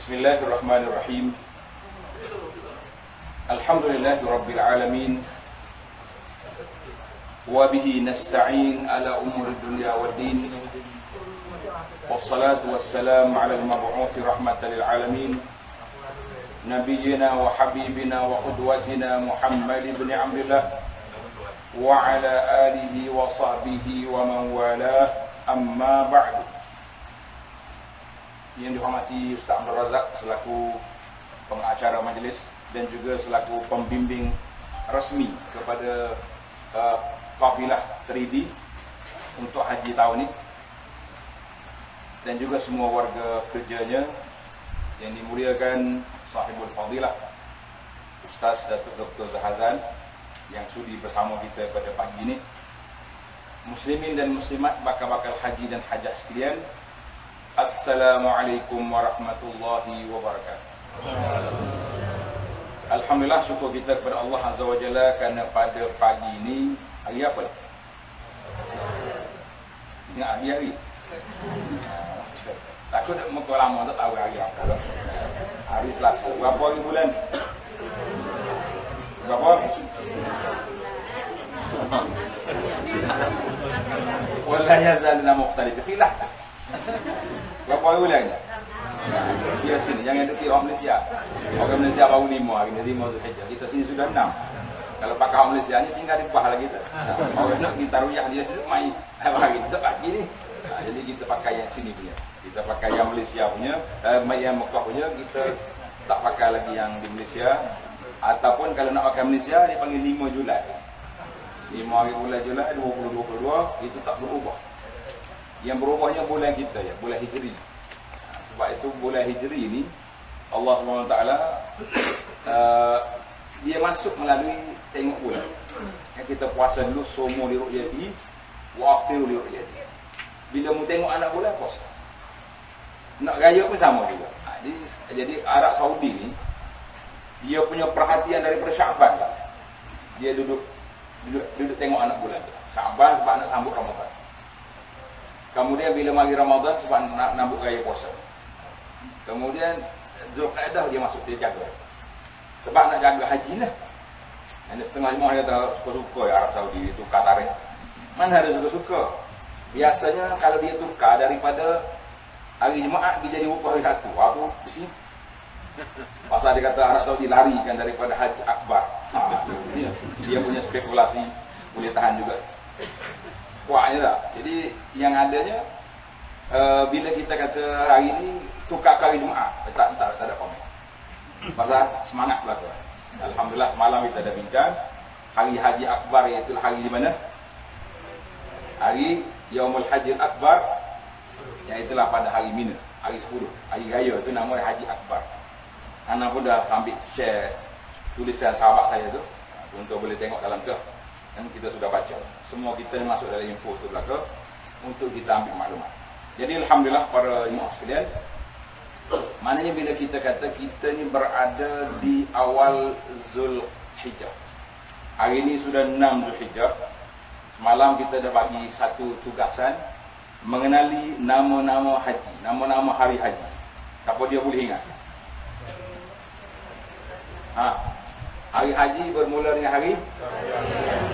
Bismillahirrahmanirrahim. Alhamdulillahi Rabbil Alamin. Wa bihi nasta'in ala umuri dunya wad din. Wassalatu wassalamu ala al-mab'uthi rahmatan lil alamin. Nabiyyina wa habibina wa qudwatina Muhammad ibn Abdullah wa ala alihi wa sahbihi wa man walah, amma ba'du. Yang dihormati Ustaz Abdul Razak selaku pengacara majlis dan juga selaku pembimbing resmi kepada kafilah 3D untuk haji tahun ini, dan juga semua warga kerjanya yang dimuliakan sahibul fadilah Ustaz Datuk Dr. Zahazan yang sudi bersama kita pada pagi ini, muslimin dan muslimat, bakal haji dan hajah sekalian. Assalamualaikum warahmatullahi wabarakatuh. Alhamdulillah, syukur kita kepada Allah Azza wa Jalla kerana pada pagi ini hari apa? Ingat hari? Takut muka lama tak tahu hari apa. Hari Selasa. Berapa hari bulan? Berapa? Wallah yazalna mukhtalif. Khilaf. Berapa hari bulan? Dia sini, jangan deki orang Malaysia. Orang Malaysia baru 5 hari ni, 5 Zulhijjah. Kita sini sudah 6. Kalau pakai orang Malaysia ni tinggal di bawah lagi kita. Orang nak kita ruyah dia mai hari kita pagi ni. Jadi kita pakai yang sini punya. Kita pakai yang Malaysia punya, yang Mekah punya, kita tak pakai lagi yang di Malaysia. Ataupun kalau nak pakai Malaysia, dia panggil 5 Julai. 5 hari bulan Julai 2022, itu tak berubah. Yang berubahnya bulan kita ya, bulan Hijri. Sebab itu bulan Hijri ini Allah SWT dia masuk melalui tengok bulan. Yang kita puasa dulu, somo li ru'yati wa aftiru li ru'yati. Bila mu tengok anak bulan, puasa. Nak raya pun sama juga. Jadi Arab Saudi ni dia punya perhatian daripada Syaban lah. Dia duduk tengok anak bulan tu. Syaban sebab nak sambut Ramadan. Kemudian bila mari Ramadan sebab nak nambut raya puasa. Kemudian Zulqa'dah dia masuk, dia jaga. Sebab nak jaga haji lah. Ada setengah jemaah dia tak suka-suka ya Arab Saudi tukar tarikh. Mana ada suka-suka. Biasanya kalau dia tukar daripada hari Jumaat dia jadi hari Sabtu. Aku bising. Pasal dia kata Arab Saudi larikan daripada Haji Akbar. Dia punya spekulasi boleh tahan juga. Kuatnya tak? Jadi yang adanya bila kita kata hari ini tukar hari Jumaat, tak ada komen. Pasal semangat pula tu. Alhamdulillah semalam kita dah bincang hari Haji Akbar, iaitu hari di mana? Hari Yaumul Hajjil Akbar, iaitu pada hari Mina, hari 10, hari raya tu nama Haji Akbar. Ana pun dah ambil share tulisan sahabat saya tu untuk boleh tengok dalam tu. Dan kita sudah baca. Semua kita masuk dalam info tu belakang untuk kita ambil maklumat. Jadi alhamdulillah para jemaah sekalian, maknanya bila kita kata kita ni berada di awal Zulhijjah. Hari ini sudah 6 Zulhijjah. Semalam kita dah bagi satu tugasan mengenali nama-nama haji, nama-nama hari haji. Siapa dia boleh ingat? Hari haji bermula dengan hari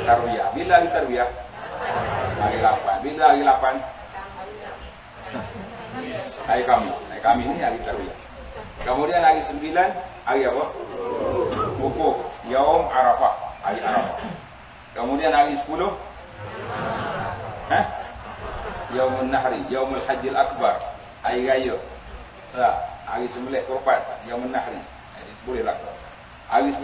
Tarwiyah. Bila hari Tarwiyah? Hari 8. Bila hari 8? Hari Khamis. Hari Khamis ni hari Tarwiyah. Kemudian hari 9, hari apa? Wukuf, Yaum Arafah, hari Arafah. Kemudian hari 10, Yaumul Nahri, Yaumul Hajjil Akbar, hari raya. Hari sembelih kurban, Yaumul Nahri. Jadi boleh lah. Hari 11,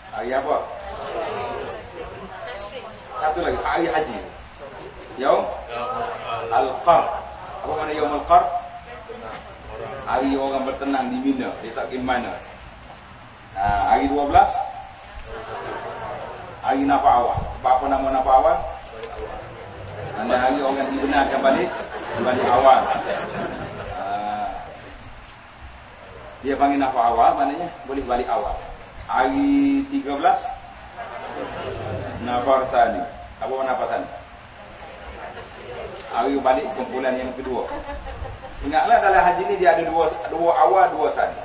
hari apa? Satu lagi, hari haji. Yaum Al-Qar. Apa makna Yaum Al-Qar? Hari orang bertenang di Mina, dia tak pergi mana. Hari 12, hari Nafar Awal. Sebab apa nama Nafar Awal? Kerana hari orang dibenarkan balik awal. Dia panggil nafar awal, maknanya boleh balik awal. Hari 13 nafar sani. Apa nafar sani? Hari balik kumpulan yang kedua. Ingatlah dalam haji ni dia ada dua awal, dua sani.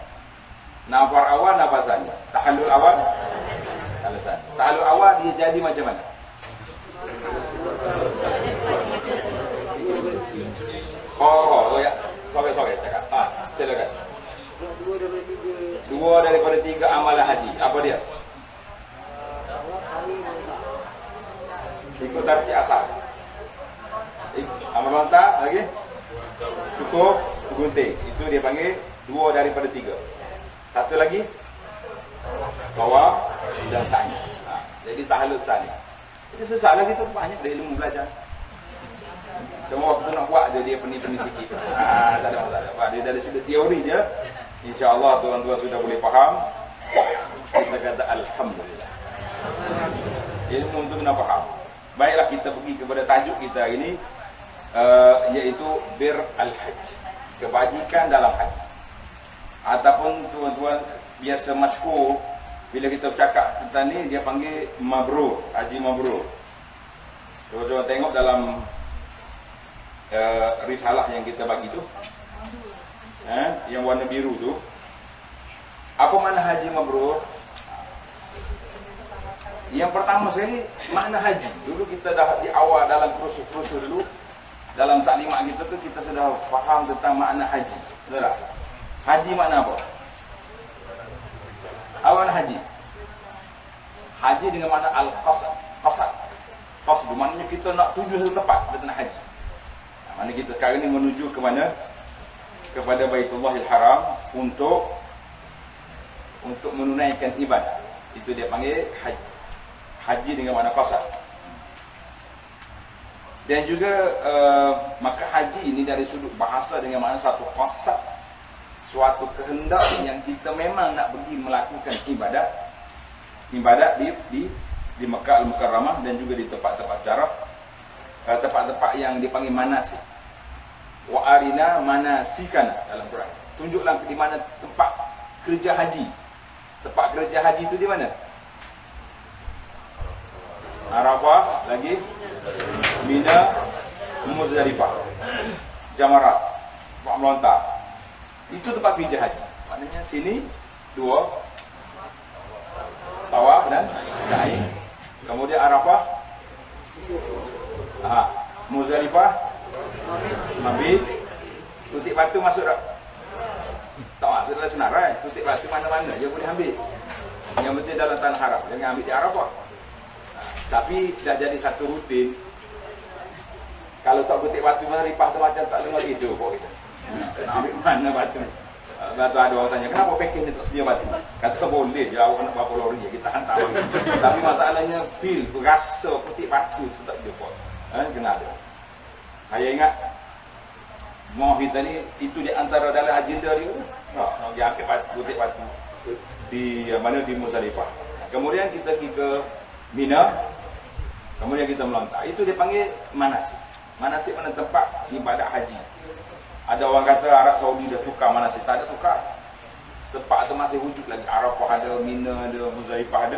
Nafar awal, nafar sani. Tahallul awal, tahallul sani. Tahallul awal dia jadi macam mana? Oh ya. Sorry cakap. Silakan. Dua daripada tiga amalan haji. Apa dia? Ikut tarikh asal. Amal lontar lagi. Cukup gunting. Itu dia panggil dua daripada tiga. Satu lagi bawah dan sa'i. Jadi tahallul sani. Itu sesalah kita banyak dari ilmu belajar. Cuma waktu nak buat dia pening-pening sikit. Tak ada masalah. Dia dari segi teori je. InsyaAllah tuan-tuan sudah boleh faham. Kita kata Alhamdulillah. Ilmu untuk kena faham. Baiklah kita pergi kepada tajuk kita hari ini. Iaitu Bir Al-Hajj. Kebajikan dalam haji. Ataupun tuan-tuan biasa masyhur bila kita bercakap tentang ni dia panggil mabrur, haji mabrur. Tuan-tuan tengok dalam risalah yang kita bagi tu, yang warna biru tu, apa makna haji mabrur? Yang pertama sekali makna haji. Dulu kita dah di awal dalam kursus dulu, dalam taklimat kita tu kita sudah faham tentang makna haji. Betul tak? Haji makna apa? Awal haji. Haji dengan makna al-qasd. Qasd maknanya kita nak tuju satu tempat, kita nak haji. Mana kita sekarang ni menuju ke mana? Kepada Baitullahil Haram untuk menunaikan ibadah. Itu dia panggil haji. Haji dengan makna qasd. Dan juga maka haji ini dari sudut bahasa dengan makna satu qasd, suatu kehendak yang kita memang nak pergi melakukan ibadat di Makkah Al-Mukarramah dan juga di tempat-tempat Arafah, tempat-tempat yang dipanggil manasik. Wa arina manasikana dalam Quran. Tunjuklah di mana tempat kerja haji. Tempat kerja haji itu di mana? Arafah, lagi Mina, Muzdalifah, Jamarat, Pak Melontar. Itu tempat kerja haji. Maknanya sini dua tawaf dan sa'i. Kemudian Arafah, Muzdalifah, mabit, tutik batu masuk tak? Tak masuk dalam senarai. Tutik batu mana-mana dia boleh ambil. Yang penting dalam tanah haram, jangan ambil di Arafah. Tapi dah jadi satu rutin. Kalau tak tutik batu mana lipas tu macam tak dengar gitu kok kita. Nak ambil mana batu? Batu ada orang tanya, kenapa packing ni tak sedia batu? Kata boleh je, awak nak berapa lori kita hantar. Tapi masalahnya feel, rasa putih batu tu tak ada. Kena ada. Saya ingat mau kita ni itu di antara dalam agenda dia. Nak dia angkat putih batu di mana di Muzdalifah. Kemudian kita pergi ke Mina. Kemudian kita melontar. Itu dia panggil manasik. Manasik mana tempat ibadat haji. Ada orang kata Arab Saudi dah tukar manasik, tak ada tukar. Tempat tu masih wujud lagi. Arafah ada, Mina ada, Muzdalifah ada.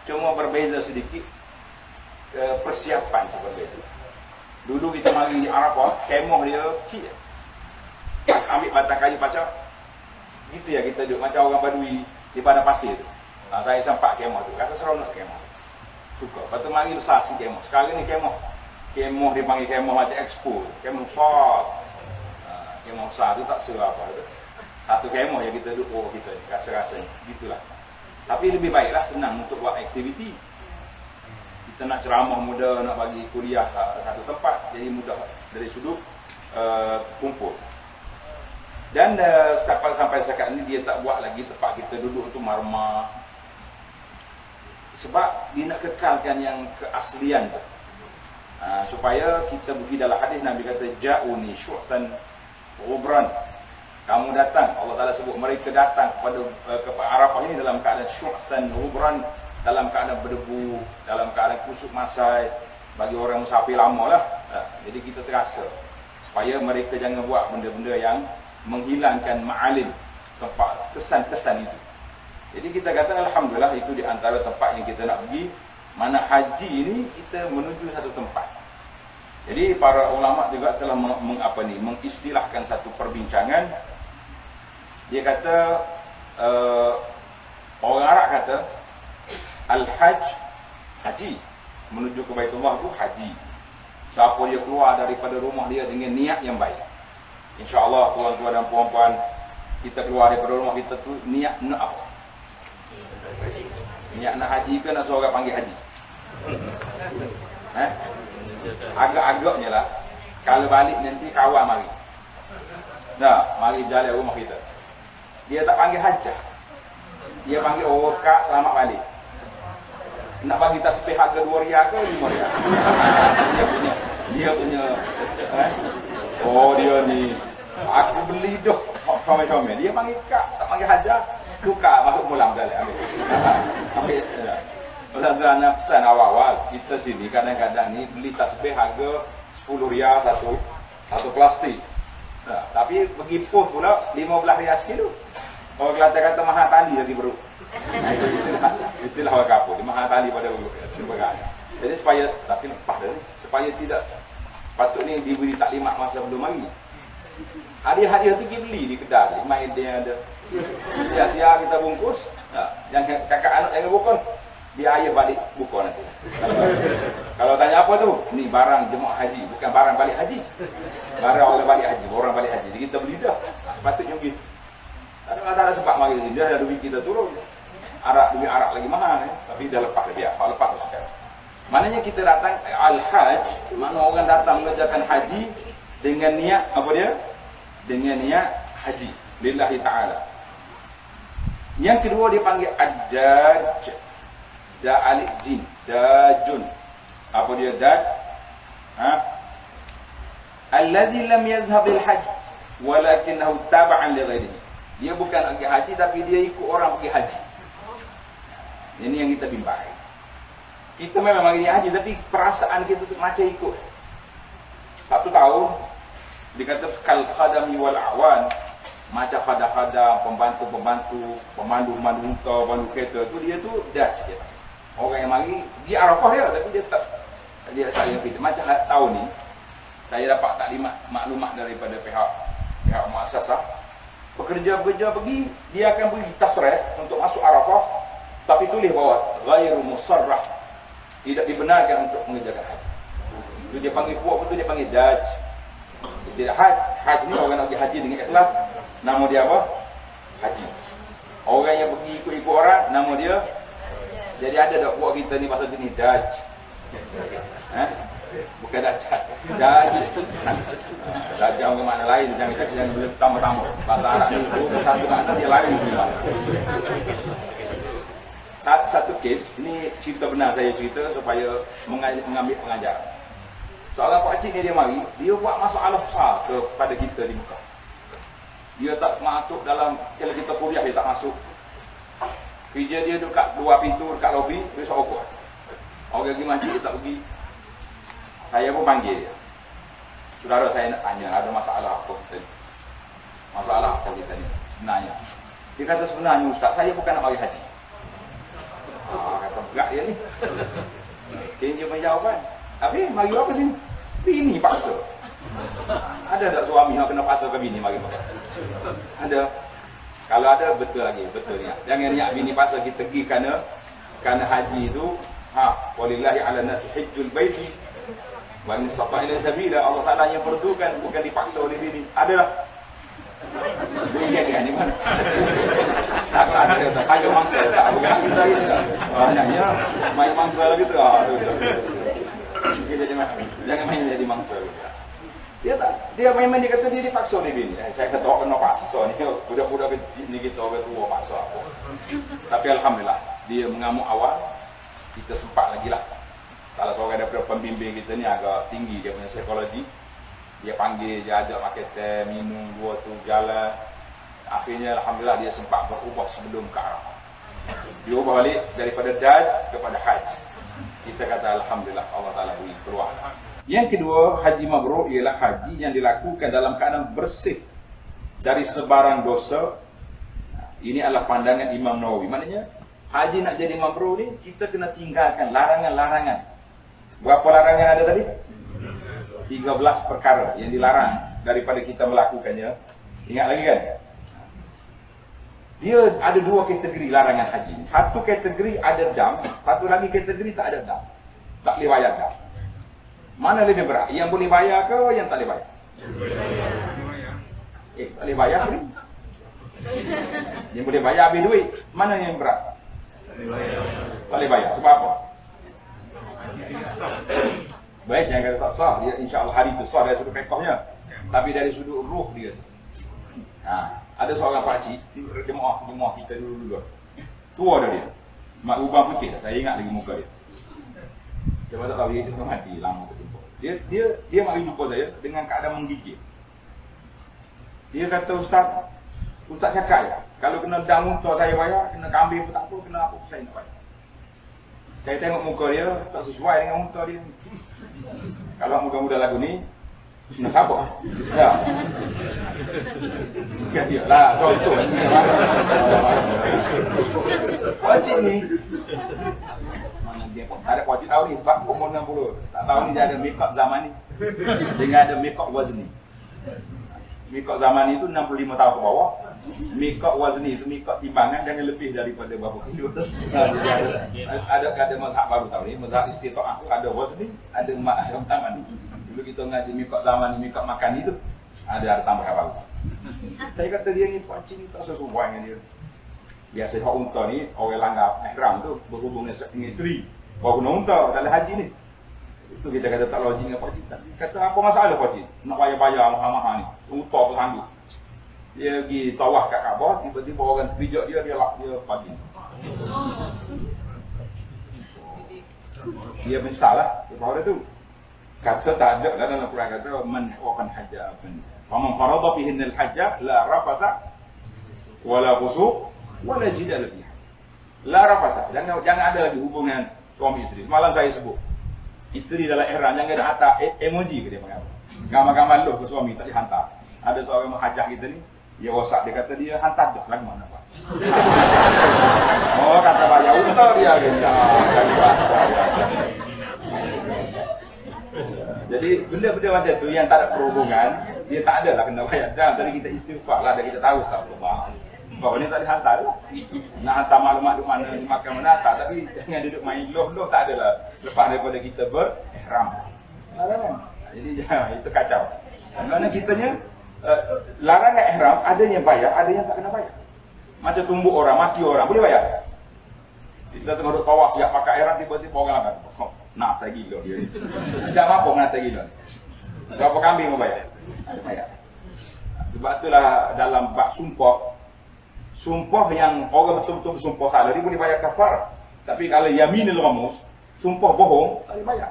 Cuma berbeza sedikit. Persiapan tu berbeza. Dulu kita mari di Arafah, kemah dia kecil. Ambil batang kayu pacak. Gitu ya kita duduk macam orang Badui di padang pasir tu. Saya sampak kemah tu. Rasa seronok kemah. Suka. Lepas tu mari besar si kemah. Sekarang ni kemah dipanggil kemah macam expo. Kemah besar. Kemah besar tu tak serapa tu. Satu kemah yang kita duduk kita ni. Rasa-rasanya. Gitulah. Tapi lebih baiklah senang untuk buat aktiviti. Kita nak ceramah mudah, nak bagi kuliah satu tempat. Jadi mudah dari sudut kumpul. Dan sampai sekarang ni dia tak buat lagi tempat kita duduk tu marmah. Sebab dia nak kekalkan yang keaslian tu. Supaya kita pergi dalam hadis Nabi kata ja'uni syuhsan ghubran. Kamu datang, Allah Taala sebut mereka datang kepada Arafah ini dalam keadaan syuhsan ghubran, dalam keadaan berdebu, dalam keadaan kusut masai. Bagi orang musafir lama lah. Jadi kita terasa supaya mereka jangan buat benda-benda yang menghilangkan ma'alim, tempat kesan-kesan itu. Jadi kita kata Alhamdulillah itu di antara tempat yang kita nak pergi. Mana haji ini kita menuju satu tempat. Jadi para ulama juga telah mengistilahkan satu perbincangan. Dia kata orang Arab kata al-hajj, haji, menuju ke Baitullah itu haji. Siapa dia keluar daripada rumah dia dengan niat yang baik, insya-Allah tuan-tuan dan puan-puan, kita keluar daripada rumah kita tu niat nak apa? Niat nak haji ke nak suruh orang panggil haji? Agak-agaknya lah. Kalau balik nanti kawan mari. Nah, mari berjalan rumah kita. Dia tak panggil hajah. Dia panggil, oh kak selamat balik. Nak bagi tasbih harga 2 riyal ke 5 riyal? Dia punya oh dia ni, aku beli dah comel-comel. Dia panggil kak, tak panggil hajah. Tukar masuk mulam berjalan. Ambil. Anak pesan awal-awal, kita sini kadang-kadang ni beli tasbih harga 10 riyal satu plastik. Nah, tapi pergi post pula 15 riyal sekilo. Orang Kelantan kata mahal tali lagi bro. Nah, itu istilah orang kapur, mahal tali pada bro. Jadi supaya, tapi lepas dah ni, supaya tidak patut ni diberi taklimat masa belum mari. Hadiah-hadiah tu pergi beli di kedai, main dia ada. Sia-sia kita bungkus. Nah, yang kakak anak jangan bukun. Dia ayah balik buku nanti. Kalau tanya apa tu? Ni barang jemaah haji, bukan barang balik haji. Barang orang balik haji, orang balik haji. Jadi kita beli dah. Patutnya begitu. Tak ada sebab mari sini, dia ada duit kita turun. Duit arak lagi mahal tapi dah lepas dia. Kalau lepas tu sekarang. Maknanya kita datang al-hajj, makna orang datang mengerjakan haji dengan niat apa dia? Dengan niat haji lillahi ta'ala. Yang kedua dia panggil ad-daj. Da alif jin, dajun. Apa dia daj? Alladhi lam yazhabil hajj walakinahu taba'an li ghairihi. Dia bukan pergi haji tapi dia ikut orang pergi haji. Ini yang kita bimbang. Kita memang pergi haji tapi perasaan kita tu macam ikut. Satu tahun dikata kal khadami wal awan, macam khadam-khadam, pembantu-pembantu, pemandu-pemandu unta, pemandu kereta tu dia tu daj dia. Orang yang mari dia Arafah dia tapi dia tak yang kita macam tahun ni saya dapat taklimat maklumat daripada pihak muassasah pekerja-pekerja pergi dia akan beri tasrih untuk masuk Arafah tapi tulis bawah ghairu musarrah, tidak dibenarkan untuk mengerjakan haji. Itu dia panggil puak betul, dia panggil daj. Tidak haji ni orang nak pergi haji dengan ikhlas, nama dia apa? Haji. Orang yang pergi ikut-ikut orang nama dia. Jadi ada tak buat kita ni pasal jenis daj? Bukan daj. Daj. Daj yang ke makna lain, jangan tambah-tambah. Bahasa Arab ni satu makna dia lain pula. Satu kes, ini cerita benar saya cerita supaya mengambil pengajaran. Seorang pakcik ni dia mari, dia buat masalah besar kepada kita di Mekah. Dia tak masuk dalam, kalau kita kuliah dia tak masuk. Kerja dia dekat dua pintu dekat lobi, dia suruh okok. Orang pergi masjid dia tak pergi. Saya pun panggil dia. Saudara saya nak tanya, ada masalah apa kita ni? Masalah apa kita ni? Sebenarnya. Dia kata sebenarnya ustaz, saya bukan nak bagi haji. Kata berat dia ni. Dia punya jawapan. Habis, mari apa sini? Bini paksa. Ada tak suami yang kena paksa ke bini mari pakai? Ada. Kalau ada betul lagi, betul ni. Jangan niat bini paksa kita pergi kerana haji itu, walillahi ala nasi hajjul baiti wa in istata'a sabila. Allah Taala yang fardukan, bukan dipaksa oleh bini. Adalah. Ini mana? Tak ada, tak mangsa tak bukan kita itu. Banyaknya main mangsa lagi tu. Jangan main jadi mangsa. Dia memang dia kata dia dipaksa oleh bini. Saya kata kena paksa ni. Budak-budak ni kita orang tua paksa apa. Tapi alhamdulillah dia mengamuk awal. Kita sempat lagi lah. Salah seorang daripada pembimbing kita ni agak tinggi dia punya psikologi. Dia panggil, dia ajak makan teh, minum, dua tu jalan. Akhirnya alhamdulillah dia sempat berubah sebelum ke Arafah. Dia ubah balik daripada daj kepada haj. Kita kata alhamdulillah Allah Taala beri peluang. Yang kedua, haji mabrur ialah haji yang dilakukan dalam keadaan bersih dari sebarang dosa. Ini adalah pandangan Imam Nawawi. Maknanya, haji nak jadi mabrur ni, kita kena tinggalkan larangan-larangan. Berapa larangan ada tadi? 13 perkara yang dilarang daripada kita melakukannya. Ingat lagi kan? Dia ada 2 kategori larangan haji. Satu kategori ada dam, satu lagi kategori tak ada dam. Tak boleh bayar dam. Mana lebih berat? Yang boleh bayar ke yang tak boleh bayar? Tak boleh bayar free. Yang boleh bayar habis duit. Mana yang berat? Tak boleh bayar. Sebab apa? Baik, jangan kata tak sah. Dia insya-Allah hari itu sah dari sudut fiqhnya. Tapi dari sudut ruh dia. Ada seorang pakcik jemaah kita dulu. Tua dah dia. Mak ubah putih dah. Saya ingat lagi muka dia. Sebab tak tahu dia dah mati lama berjumpa. Dia mari jumpa saya dengan keadaan menggigil. Dia kata, Ustaz cakap ya, kalau kena dam untuk saya bayar, kena kambing pun tak apa, kena apa saya nak bayar. Saya tengok muka dia tak sesuai dengan muka dia. Kalau muda-muda lagu ni kena sabar. Ya. Kata dia lah contoh. Wajib ni. Mana dia tak ada wajib tahu ni sebab umur 60. Tak tahu ni dia ada make up zaman ni. Dengan ada make up wazni. Make up zaman ni tu 65 tahun ke bawah. Make up wazni itu make up timbangan jangan lebih daripada berapa kilo. Ada mazhab baru tahu ni, mazhab istitaah tu ada wazni, ada mazhab zaman ni. Dulu kita ngaji make up zaman ni, make up makan ni tu ada tambahan baru. Saya kata dia ni pakcik ni tak sesuai dengan dia. Biasa hak unta ni orang langgar ihram tu berhubung dengan isteri. Baru kena unta dalam haji ni. Itu kita kata tak logik dengan pakcik. Kata apa masalah pakcik? Nak bayar-bayar mahal-mahal ni. Unta pun sanggup. Dia pergi tawaf kat Kaabah, tiba-tiba orang terpijak dia pagi. Dia menyesal lah, lepas tu. Kata tak ada lah dalam Quran kata, man waqan hajjah apa ni. Faman farada fihinna al-hajjah, la rafasa, wala fusuq, wala jidal fiha. La rafasa, jangan ada lagi hubungan suami isteri. Semalam saya sebut, isteri dalam ihram jangan ada hantar emoji ke dia panggil. Gambar-gambar loh ke suami tak dihantar. Ada seorang menghajah kita ni, dia rosak, dia kata dia hantar dah lagu mana pak. Oh kata bayar unta dia kata. Jadi benda-benda macam tu yang tak ada perhubungan, dia tak ada lah kena bayar. Dan tadi kita istighfar lah, dan kita tahu astagfirullah. Bahawa ni tak dihantar lah. Nak hantar maklumat di mana, di makan mana tak, tapi jangan duduk main loh tak ada lah. Lepas daripada kita berihram. Jadi itu kacau. Kerana kitanya larangan ihram ada yang bayar, ada yang tak kena bayar. Macam tumbuk orang, mati orang, boleh bayar? Kita tengah duduk tawaf siap pakai ihram, tiba-tiba orang akan nak tak gila dia ni. Tak mampu nak tak gila. Berapa kambing mau bayar? Ada bayar. Sebab itulah dalam bab sumpah yang orang betul-betul bersumpah salah, dia boleh bayar kafar. Tapi kalau yaminul ghamus, sumpah bohong, tak boleh bayar.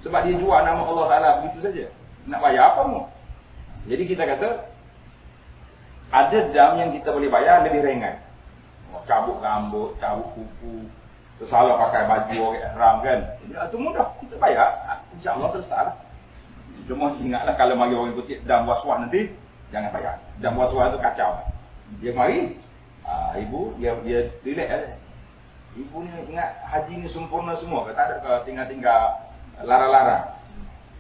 Sebab dia jual nama Allah Ta'ala begitu saja. Nak bayar apa mu? Jadi kita kata ada dam yang kita boleh bayar lebih ringan. Cabut rambut, cabut kuku, tersalah pakai baju orang ihram kan. Itu mudah, kita bayar, insya-Allah selesai. Cuma ingatlah kalau mari orang kutip dam waswas nanti jangan bayar. Dam waswas itu kacau. Dia mari, ibu dia relax aja. Ibu ni ingat haji ni sempurna semua, tak ada ke tinggal-tinggal lara-lara.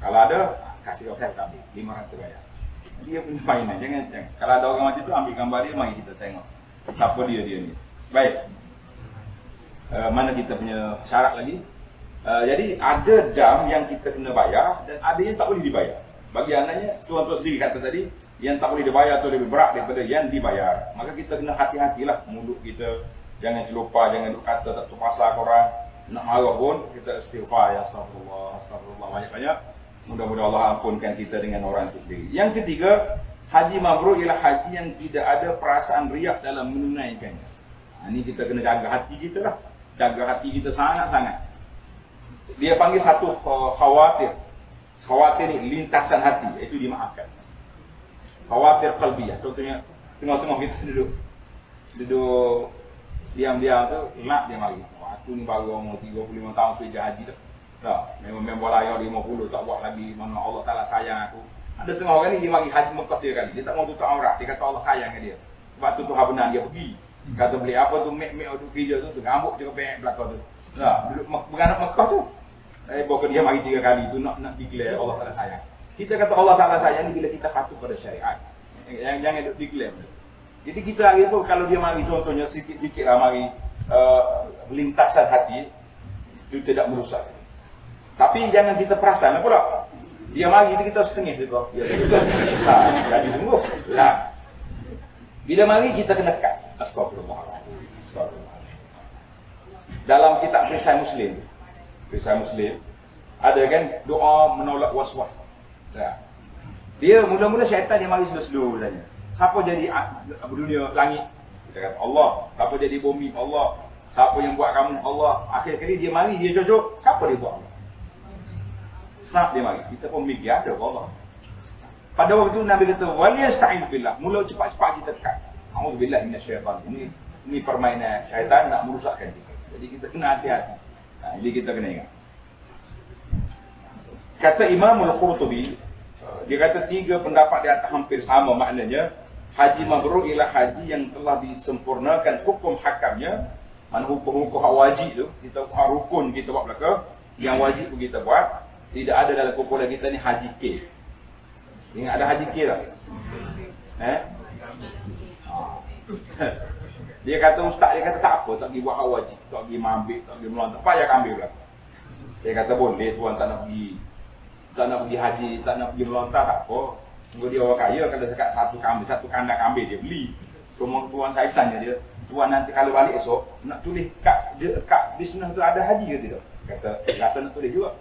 Kalau ada, kasih hotel kami 500 bayar. Dia punya mainan, jangan. Kalau ada orang macam tu, ambil gambar dia, mari kita tengok apa dia ni. Baik. Mana kita punya syarat lagi? Jadi ada dam yang kita kena bayar dan ada yang tak boleh dibayar. Bagi anaknya, tuan-tuan sendiri kata tadi, yang tak boleh dibayar tu lebih berat daripada yang dibayar. Maka kita kena hati-hatilah mulut kita. Jangan terlupa, jangan duk kata tak terpaksa korang. Nak marah pun, kita istighfar, ya astagfirullah banyak-banyak. Mudah-mudahan Allah ampunkan kita dengan orang itu sendiri. Yang ketiga, haji mabrur ialah haji yang tidak ada perasaan riak dalam menunaikannya. Ini kita kena jaga hati kita lah. Jaga hati kita sangat-sangat. Dia panggil satu khawatir. Khawatir ni lintasan hati, itu dimaafkan. Khawatir qalbiyah. Contohnya, tengah-tengah kita duduk diam-diam tu, nak dia mari. Aku ni baru umur 35 tahun kerja haji dah. Memang layar 50 tak buat lagi, mana Allah Ta'ala sayang aku. Ada setengah orang ni dia mari haji Mekah 3 kali. Dia tak mau tutup aurat, dia kata Allah sayang ke dia. Sebab tu Tuhan benar dia pergi. Kata beli apa tu mek tu kerja tu, ngambuk je ke belakang tu. Duduk beranak Mekah tu. Pokok dia mari 3 kali itu nak declare Allah Taala sayang. Kita kata Allah Taala sayang ni bila kita patuh pada syariat. Jangan duk declare. Jadi kita hari tu kalau dia mari contohnya sikit-sikit lah mari lintasan hati itu tidak merusak. Tapi jangan kita perasan pula. Dia mari kita sengih juga. Jadi sungguh. Lah. Bila mari kita kena kat. Astagfirullah. Dalam kitab Perisai Muslim ada kan doa menolak waswas. Dia mula-mula syaitan yang mari slow-slow tanya. Siapa jadi dunia langit? Kita kata Allah. Siapa jadi bumi? Allah. Siapa yang buat kamu? Allah. Akhir kali dia mari dia cocok. Siapa dia buat? Saat dia mari. Kita pun mikir ada Allah. Pada waktu itu Nabi kata waliyasta'iz billah. Mula cepat-cepat kita dekat. A'udzubillah minasyaitan. Ini permainan syaitan nak merusakkan kita. Jadi kita kena hati-hati. Jadi kita kena ingat. Kata Imam Al-Qurtubi, dia kata 3 pendapat di atas hampir sama maknanya. Haji mabrur ialah haji yang telah disempurnakan hukum hakamnya. Mana hukum-hukum wajib tu, kita rukun kita buat belaka, yang wajib pun kita buat. Tidak ada dalam kumpulan kita ni haji K. Ingat ada haji K tak? Dia kata ustaz, dia kata tak apa, tak pergi buat hak wajib, tak pergi mambik, tak pergi melontar, payah ambil lah. Dia kata boleh tuan tak nak pergi haji, tak nak pergi melontar tak apa. Tunggu dia orang kaya, kalau dekat satu kandang kambing dia beli. Cuma tuan saya tanya dia, tuan nanti kalau balik esok nak tulis kat bisnes tu ada haji ke tidak? Kata rasa nak tulis juga.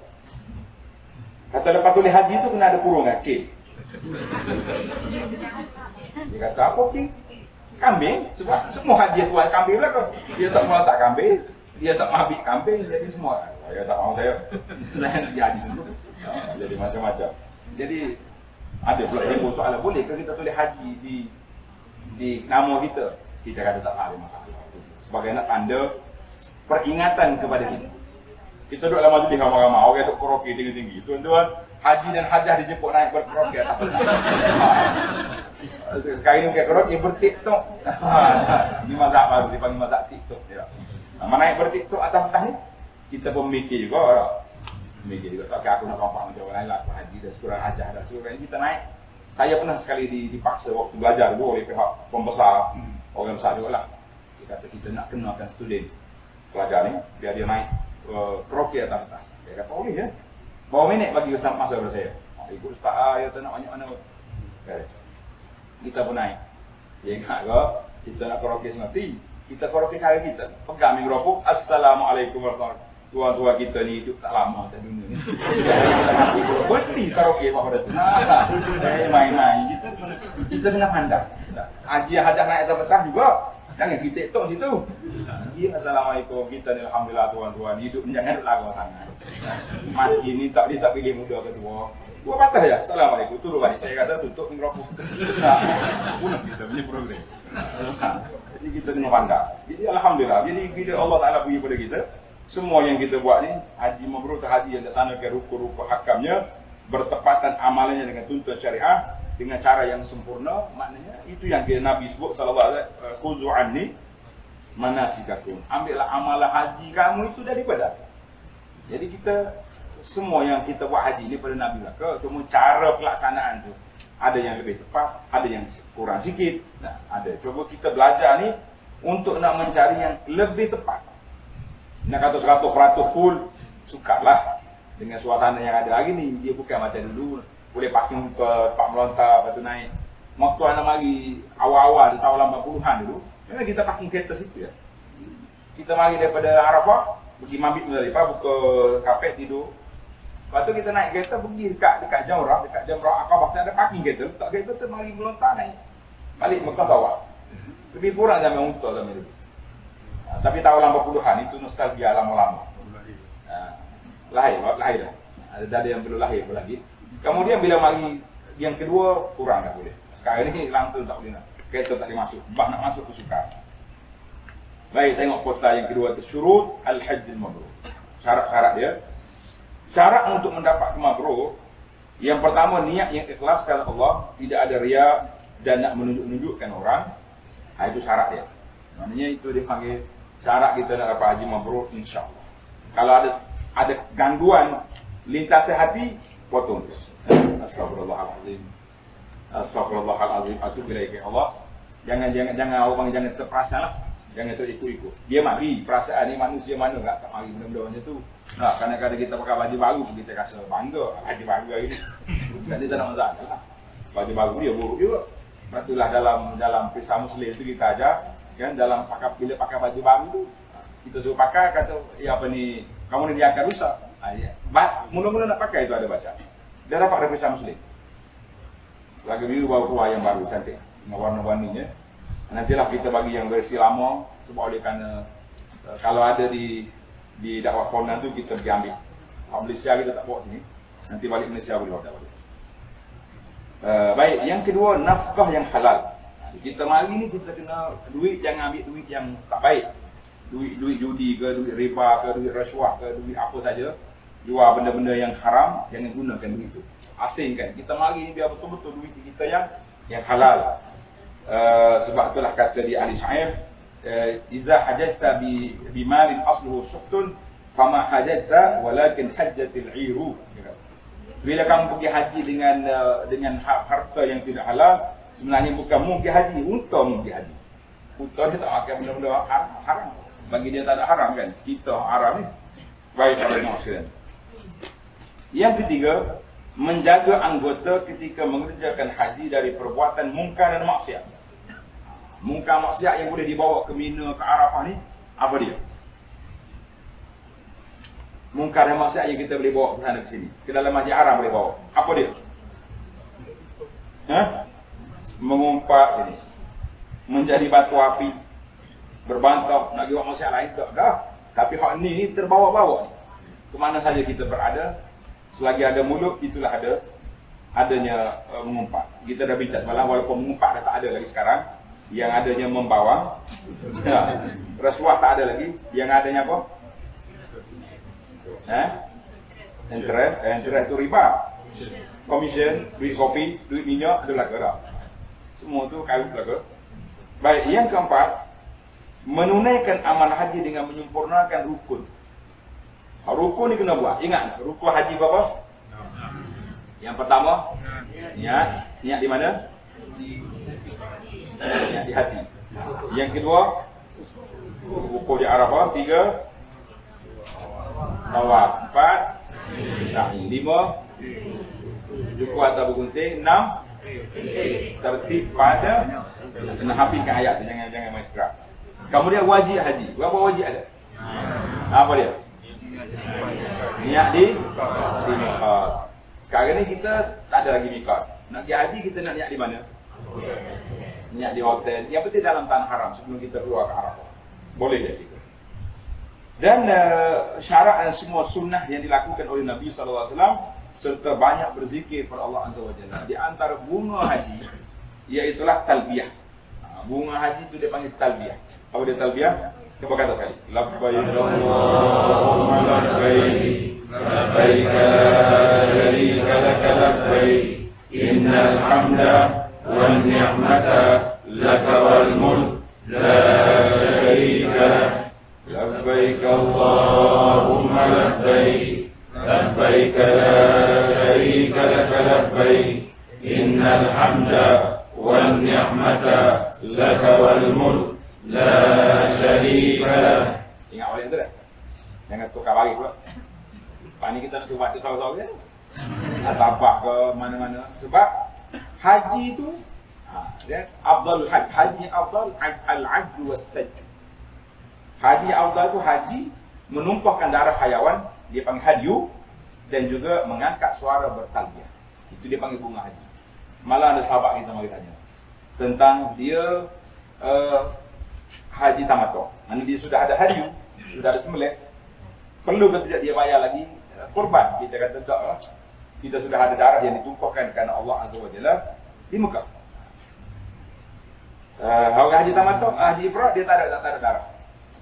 Kata lepas tulis haji tu kena ada kurungan K. Dia kata apa K? Kambing, sebab semua haji tuan kambing lah kau. Dia tak mahu tak kambing, dia tak mahu ambil kambing, jadi semua. Saya tak mahu saya nak jadi haji semua. Jadi macam-macam. Jadi ada pula yang soalan, boleh ke kita tulis haji di nama kita? Kita kata tak ada masalah. Sebagai nak tanda peringatan kepada kita. Kita duduk dalam majlis ramai-ramai, orang duduk karaoke tinggi-tinggi. Tuan-tuan, haji dan hajah dijemput naik berkaraoke atas petang. Sekarang ni bukan karaoke, bertiktok. Ini mazhab baru, dipanggil mazhab tiktok. Mana naik bertiktok atas petang ni, kita pun mikir juga. Tak kira aku nak nampak macam orang lain lah. Haji dah sekurang hajah dah sekurang ni kita naik. Saya pernah sekali dipaksa waktu belajar dulu oleh pihak pembesar. Orang besar juga lah. Dia kata kita nak kenalkan student pelajar ni, biar dia naik karaoke atas. Dia kata boleh ya. Bawa minit bagi masa pada saya. Ikut ustaz ya tak nak banyak mana. Kita pun naik. Dia ingat ke kita nak karaoke semati. Kita karaoke cara kita. Pegang mikrofon. Assalamualaikum warahmatullahi wabarakatuh. Tua-tua kita ni hidup tak lama atas dunia ni. Berhenti karaoke pada tu. Saya main-main. Kita kena pandang. Haji hajah naik atas petang juga. Jangan kita tiktok situ. Ya, Assalamualaikum. Kita ni alhamdulillah tuan-tuan hidup jangan duduk lagu sangat. Mati ni tak pilih muda kedua. Dua patah ya. Assalamualaikum. Turun balik. Saya kata tutup mikrofon. Punah kita punya program. Jadi kita kena pandang. Jadi alhamdulillah. Jadi bila Allah Taala beri pada kita, semua yang kita buat ni haji mabrur atau haji yang dilaksanakan rukun-rukun hakamnya, bertepatan amalannya dengan tuntun syariah dengan cara yang sempurna, maknanya itu yang Nabi sebut sallallahu alaihi wasallam, khuzu anni manasikakum. Ambillah amalan haji kamu itu daripada. Jadi kita semua yang kita buat haji ni pada Nabi lah. Cuma cara pelaksanaan tu ada yang lebih tepat, ada yang kurang sikit. Nah, ada. Cuba kita belajar ni untuk nak mencari yang lebih tepat. Nak kata 100% full, sukalah dengan suasana yang ada hari ni. Dia bukan macam dulu, boleh parking ke tempat melontar, lepas tu naik. Waktu anak mari awal-awal di tahun 80-an dulu, memang kita parking kereta situ ya. Kita mari daripada Arafah, pergi mabit Muzdalifah, buka kapet tidur. Lepas tu kita naik kereta pergi dekat Jamrah Aqabah, ada parking kereta, letak kereta tu mari melontar naik. Balik Mekah Tawaf. Lebih kurang zaman unta zaman dulu. Tapi tahun 80-an itu nostalgia lama-lama. Lahir dah. Ada yang belum lahir pun lagi. Kemudian bila mari yang kedua kurang dah boleh. Sekarang ni langsung tak boleh nak. Kereta tak boleh masuk. Bah nak masuk tu sukar. Baik, tengok poster yang kedua tu, syurut al-hajjil mabrur. Syarat-syarat dia. Syarat untuk mendapat mabrur, yang pertama niat yang ikhlas kerana Allah, tidak ada riya dan nak menunjuk-nunjukkan orang. Itu syarat dia. Maknanya itu dia panggil syarat kita nak dapat haji mabrur insya-Allah. Kalau ada gangguan lintas hati, potong. Astagfirullahalazim. Astagfirullahalazim. Atubu ilaika Allah. Jangan orang jangan terperasan lah. Jangan terikut-ikut. Dia mari perasaan ni manusia mana tak mari benda-benda macam tu. Nah, kadang-kadang kita pakai baju baru kita rasa bangga. Baju baru hari ni. Bukan dia tak nak masalah. Baju baru dia buruk juga. Itulah dalam kisah Muslim tu kita ajar kan bila pakai baju baru tu kita suruh pakai kata apa ni kamu ni dia akan rusak. Mula-mula nak pakai itu ada baca. Dia dapat dari kisah Muslim. Lagu biru baru keluar yang baru cantik. Dengan warna-warninya. Nantilah kita bagi yang versi lama sebab oleh kerana kalau ada di dakwah Konan tu kita pergi ambil. Malaysia kita tak bawa sini. Nanti balik Malaysia boleh bawa balik. Baik, yang kedua nafkah yang halal. Kita mari ni kita kena duit, jangan ambil duit yang tak baik. Duit judi ke, duit riba ke, duit rasuah ke, duit apa saja. Jual benda-benda yang haram, jangan gunakan duit itu. Asingkan. Kita mari ni biar betul-betul duit kita yang halal. Sebab itulah kata di ahli syair, iza hajajta bi malin asluhu suhtun fama hajajta walakin hajjatil iru. Bila kamu pergi haji dengan harta yang tidak halal, sebenarnya bukan mu pergi haji, unta mu pergi haji. Unta dia tak makan benda-benda haram. Bagi dia tak ada haram kan? Kita haram ni. Baik para sekalian. Yang ketiga, menjaga anggota ketika mengerjakan haji dari perbuatan mungkar dan maksiat. Mungkar maksiat yang boleh dibawa ke Mina, ke Arafah ni, apa dia? Mungkar dan maksiat yang kita boleh bawa ke sana ke sini. Ke dalam Masjid Haram boleh bawa. Apa dia? Mengumpat sini. Menjadi batu api. Berbantah. Nak buat maksiat lain tak dah. Tapi hak ni terbawa-bawa ni. Kemana saja kita berada, selagi ada mulut, itulah adanya mengumpat. Kita dah bincang semalam, walaupun mengumpat dah tak ada lagi sekarang. Yang adanya membawang. Rasuah tak ada lagi. Yang adanya apa? Interest itu riba. Komisen, duit kopi, duit minyak, adalah gerak. Semua tu kawin ke. Baik, yang keempat, menunaikan amanah haji dengan menyempurnakan rukun. Rukun ni kena buat. Ingat, rukun haji berapa? Yang pertama, niat di mana? Niat di hati. Yang kedua, rukun di Arafah. 3, tawaf. 4, sa'i. 5, juku atau bergunting. 6, tertib pada. Kena hafizkan ayat tu, jangan main scrap. Kemudian wajib haji. Berapa wajib ada? Apa dia? Niat di miqat. Sekarang ni kita tak ada lagi miqat. Nak pergi haji kita nak niat di mana? Niat di hotel. Yang penting dalam tanah haram sebelum kita keluar ke Arafah. Boleh dia kita. Dan syarat dan semua sunnah yang dilakukan oleh Nabi SAW serta banyak berzikir kepada Allah Azza wa Jalla. Di antara bunga haji iaitulah talbiyah. Bunga haji itu dia panggil talbiyah. Apa dia talbiyah? Cuba kata sekali. Labbaik Allahumma labbaik, labbaik la syarika lak labbaik, innal hamda wan ni'mata lak wal mulk la syarika lak. Labbaik Allahumma labbaik, labbaik la syarika lak labbaik, innal hamda wan ni'mata lak wal mulk la syarika lah. Ingat orang tu dah? Jangan tukar balik pula. Lepas ni kita nak suruh baca sahabat-sahabat kan? Atau apa ke mana-mana. Sebab haji tu afdal haji. Haji yang afdal al-ajju was-sajju. Haji yang afdal tu haji menumpahkan darah hayawan, dia panggil hadyu, dan juga mengangkat suara bertalbiyah. Itu dia panggil bunga haji. Malah ada sahabat kita mari tanya tentang dia haji tamattu. Mana dia sudah ada haji, sudah ada sembelih, perlu ke tidak dia bayar lagi kurban? Kita kata tak lah. Kita sudah ada darah yang ditumpahkan kerana Allah Azza wa Jalla di Mekah. Orang haji tamattu, haji ifrad dia tak ada darah.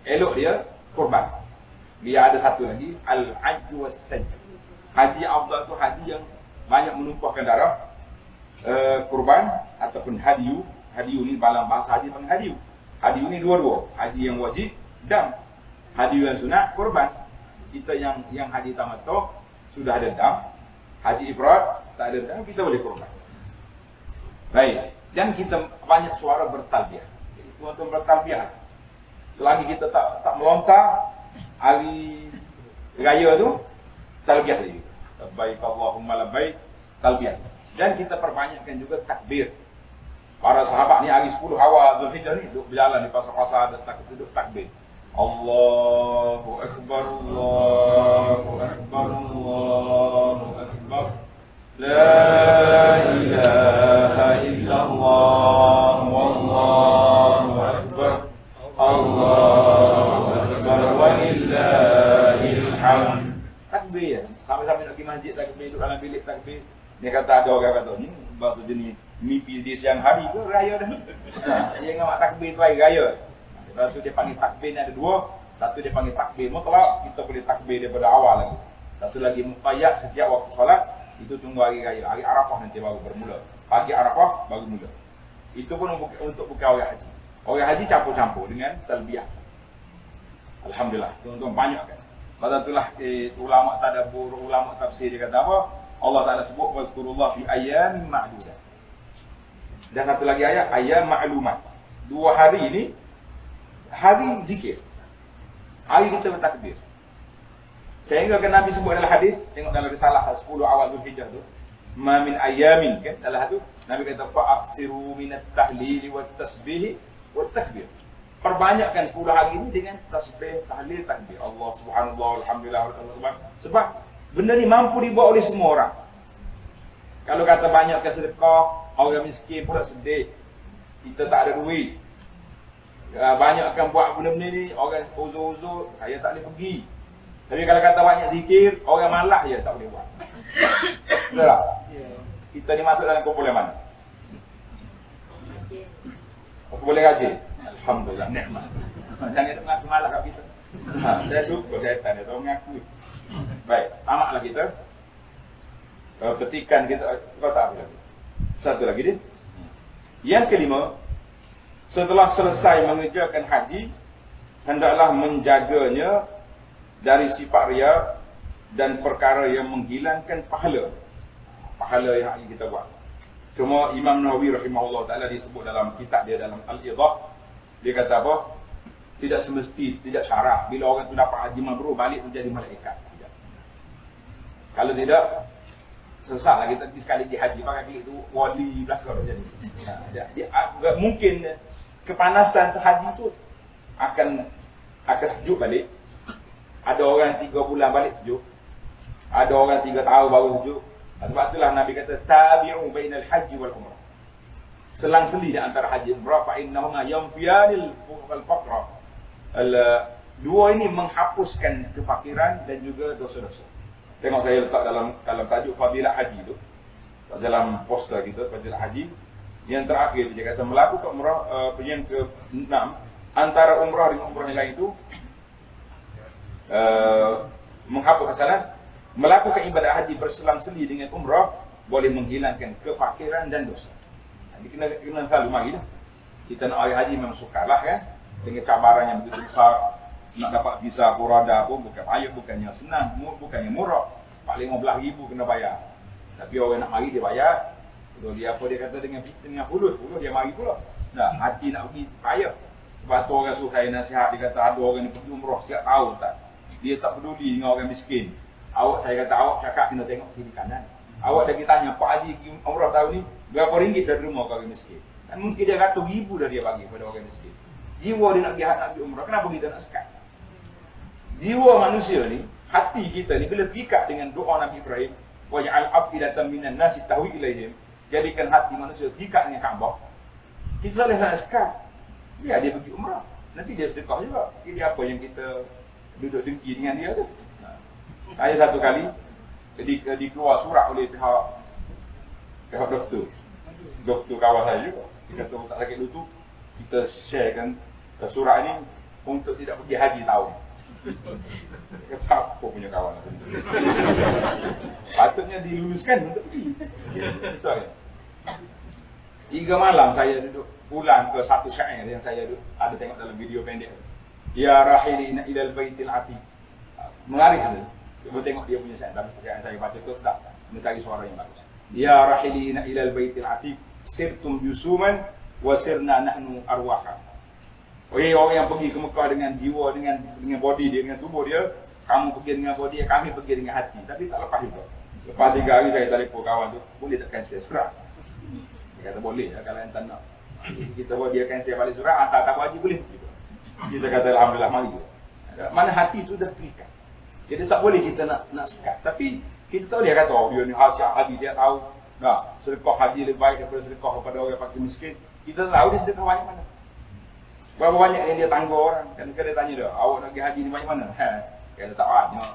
Elok dia kurban. Dia ada satu lagi al-ajju was-sajju. Haji afdal tu haji yang banyak menumpahkan darah, kurban ataupun hadiyu. Hadiyu ni dalam bahasa haji panggil hadiyu. Hadiyu ni dua-dua. Haji yang wajib dan hadiyu yang sunat, kurban. kita yang haji tamattu sudah ada dam, haji ifrad tak ada dam, kita boleh kurban. Baik, dan kita banyak suara bertalbiyah. Tuan-tuan bertalbiyah. Selagi kita tak melontar hari raya tu, talbiyah lagi. Labbaik Allahumma labbaik, talbiyah. Dan kita perbanyakkan juga takbir. Para sahabat ni hari 10 awal Zulhijjah ni duduk berjalan di pasar-pasar, ada duduk takbir. Allahu Akbar, Allahu Akbar, Allahu Akbar. La ilaha illallah, wallahu Akbar. Allahu Akbar walillahil hamd. Takbir. Sampai-sampai nak pergi masjid takbir, duduk dalam bilik takbir. Dia kata ada orang kata ni bahasa jenis mimpi di siang hari ke raya dah. Dia ingat mak takbir tu hari raya. Lepas tu dia panggil takbir ni ada dua. Satu dia panggil takbir mutlak, kita boleh takbir daripada awal lagi. Satu lagi muqayyad setiap waktu solat, itu tunggu hari raya. Hari Arafah nanti baru bermula. Pagi Arafah baru mula. Itu pun untuk bukan orang haji. Orang haji campur-campur dengan talbiyah. Alhamdulillah, tuan-tuan banyak kan. Pada itulah ulama tadabbur, ulama tafsir dia kata apa? Allah Ta'ala sebut wazkurullah fi ayyamin ma'dudat. Dan satu lagi ayat ayyam ma'lumat. 2 hari ini hari zikir. Hari kita bertakbir. Sehingga kan Nabi sebut dalam hadis, tengok dalam risalah 10 awal Zulhijjah tu, ma min ayyamin kan dalam tu Nabi kata fa'aksiru minat tahlil wat tasbih wat takbir. Perbanyakkan 10 hari ini dengan tasbih, tahlil, takbir. Allah subhanallah, alhamdulillah, sebab benda ni mampu dibuat oleh semua orang. Kalau kata banyakkan sedekah, orang miskin pula sedih. Kita tak ada duit. Banyakkan buat benda-benda ni, orang uzur-uzur, saya tak boleh pergi. Tapi kalau kata banyak zikir, orang malas je tak boleh buat. Betul tak? Kita ni masuk dalam kumpulan mana? Kumpulan gaji? Alhamdulillah, nikmat. Jangan mengaku malas kat kita. Saya suka syaitan, dia tahu mengaku. Baik, tamatlah kita. Petikan kita, kau tak apa lagi. Satu lagi dia. Yang kelima, setelah selesai mengerjakan haji, hendaklah menjaganya dari sifat riya dan perkara yang menghilangkan pahala. Pahala yang kita buat. Cuma Imam Nawawi rahimahullah ta'ala disebut dalam kitab dia dalam Al-Idah. Dia kata apa? Tidak semesti, tidak syarat bila orang tu dapat haji mabrur balik menjadi malaikat. Tidak. Kalau tidak, sesatlah kita sekali pergi haji pakai bilik tu wali belakang jadi. Mungkin kepanasan haji tu akan sejuk balik. Ada orang 3 bulan balik sejuk. Ada orang 3 tahun baru sejuk. Sebab itulah Nabi kata tabi'u bainal haji wal umrah. Selang-seli di antara haji umrah fa innahuma yanfiyanil faqra. Dua ini menghapuskan kefakiran dan juga dosa-dosa. Tengok saya letak dalam tajuk fadilah haji tu. Dalam poster kita fadilah haji yang terakhir dia kata melakukan umrah yang ke-6 antara umrah dengan umrah yang lain itu menghapus kesalahan. Melakukan ibadah haji berselang-seli dengan umrah boleh menghilangkan kefakiran dan dosa. Jadi kena selalu mari dah. Kita nak haji memang sukarlah kan. Dengan cabaran yang begitu besar. Nak dapat visa Qurada pun bukan payah, bukannya senang, bukannya murah. 15,000 kena bayar. Tapi orang nak mari dia bayar. Kalau dia apa dia kata dengan fulus dia mari pula. Nah, hati nak pergi payah. Sebab tu orang suruh saya nasihat, dia kata ada orang ni pergi umrah setiap tahun tak. Dia tak peduli dengan orang miskin. Saya kata awak cakap kena tengok kiri kanan. Awak dah kita tanya Pak Haji umrah tahun ni berapa ringgit dah rumah orang miskin. Dan mungkin dia ratus ribu dah dia bagi pada orang miskin. Jiwa dia nak pergi umrah, kenapa kita nak sekat? Jiwa manusia ni, hati kita ni bila terikat dengan doa Nabi Ibrahim, wa ja'al afidatan minan nasi tahwi ilaihim, jadikan hati manusia terikat dengan Kaabah. Kita boleh nak sekat. Biar dia pergi umrah. Nanti dia sedekah juga. Jadi apa yang kita duduk dengki dengan dia tu? Saya satu kali dikeluar surat oleh pihak doktor kawan saya juga. Dia kata tak sakit lutut, kita sharekan surat ini untuk tidak pergi haji tahun. Dia kata apa punya kawan. Patutnya diluluskan untuk pergi. Betul kan? 3 malam saya duduk pulang ke satu syair yang saya ada tengok dalam video pendek. Ya rahilina ilal baitil atiq. Mengarik dulu. Cuba tengok dia punya saya. Yang saya baca tu sedap. Mencari suara yang bagus. Ya rahilina ilal baitil atiq sirtum yusuman wa sirna nahnu arwaha. Orang yang pergi ke Mekah dengan jiwa, dengan body dia, dengan tubuh dia, kamu pergi dengan body dia, kami pergi dengan hati. Tapi tak lepas juga. Lepas 3 hari saya telefon kawan tu, boleh tak cancel surat? Dia kata boleh lah kalau yang tak nak. Kita buat dia cancel balik surat, hantar tak haji boleh. Kita kata alhamdulillah mari. Mana hati tu dah terikat. Jadi tak boleh kita nak sekat. Tapi kita tahu dia kata, oh dia ni haji dia tahu. Nah, sedekah haji lebih baik daripada sedekah kepada orang fakir miskin. Kita tahu dia sedekah banyak mana. Berapa banyak yang dia tangguh orang. Kan dia tanya dia, awak nak pergi haji ni banyak mana? Dia kata tak banyak.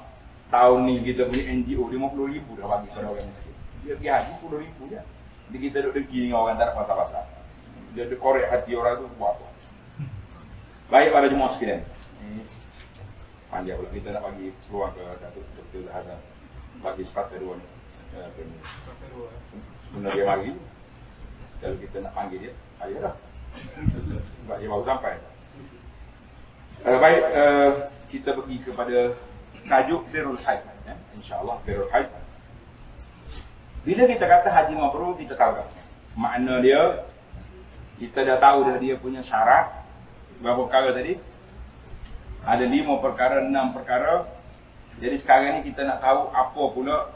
Tahun ni kita punya NGO 50,000 dah bagi kepada orang miskin. Dia pergi haji 10,000 je. Jadi kita duduk dengki dengan orang tak ada pasal-pasal. Dia korek hati orang tu buat apa. Baik para jemaah sekalian. Panjang pula kita nak bagi peluang ke Datuk Dr. Zahara bagi sepatah dua ni. Sebenarnya dia mari. Kalau kita nak panggil dia, ayo dah. Sebab dia baru sampai. Baik, kita pergi kepada tajuk Birrul Hajj. InsyaAllah Birrul Hajj. Bila kita kata haji mabrur, kita tahu tak? Makna dia, kita dah tahu dah dia punya syarat. Berapa perkara tadi? Ada 5 perkara, 6 perkara. Jadi sekarang ni kita nak tahu apa pula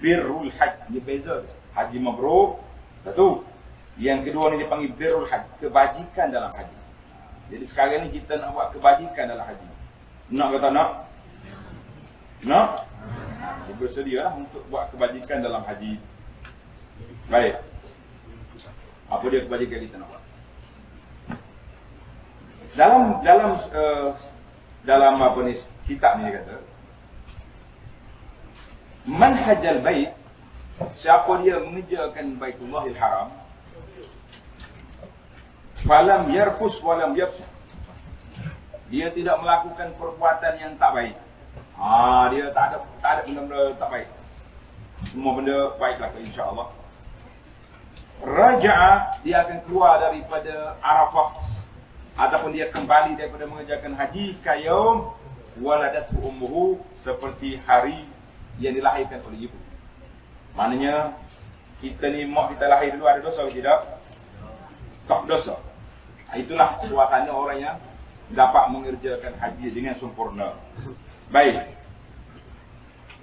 Birrul Hajj. Dia beza. Haji mabrur, satu. Yang kedua ni dipanggil Birrul Hajj, kebajikan dalam haji. Jadi sekarang ni kita nak buat kebajikan dalam haji. Nak ke tak nak? Nak? Dia bersedia lah untuk buat kebajikan dalam haji. Baik. Apa dia kebajikan kita nak buat? Dalam apa ni kitab ni dia kata, man hajjal bait, siapa dia mengerjakan Baitullahil Haram, falam yarfus walam yafsuq, dia tidak melakukan perbuatan yang tak baik. Dia tak ada benda-benda tak baik. Semua benda baiklah insya-Allah. Raja'a, dia akan keluar daripada Arafah ataupun dia kembali daripada mengerjakan haji kayaum waladathu ummuhu, seperti hari yang dilahirkan oleh ibu. Maknanya kita ni mak kita lahir dulu ada dosa atau tidak? Tak dosa. Itulah suasana orang yang dapat mengerjakan haji dengan sempurna. Baik.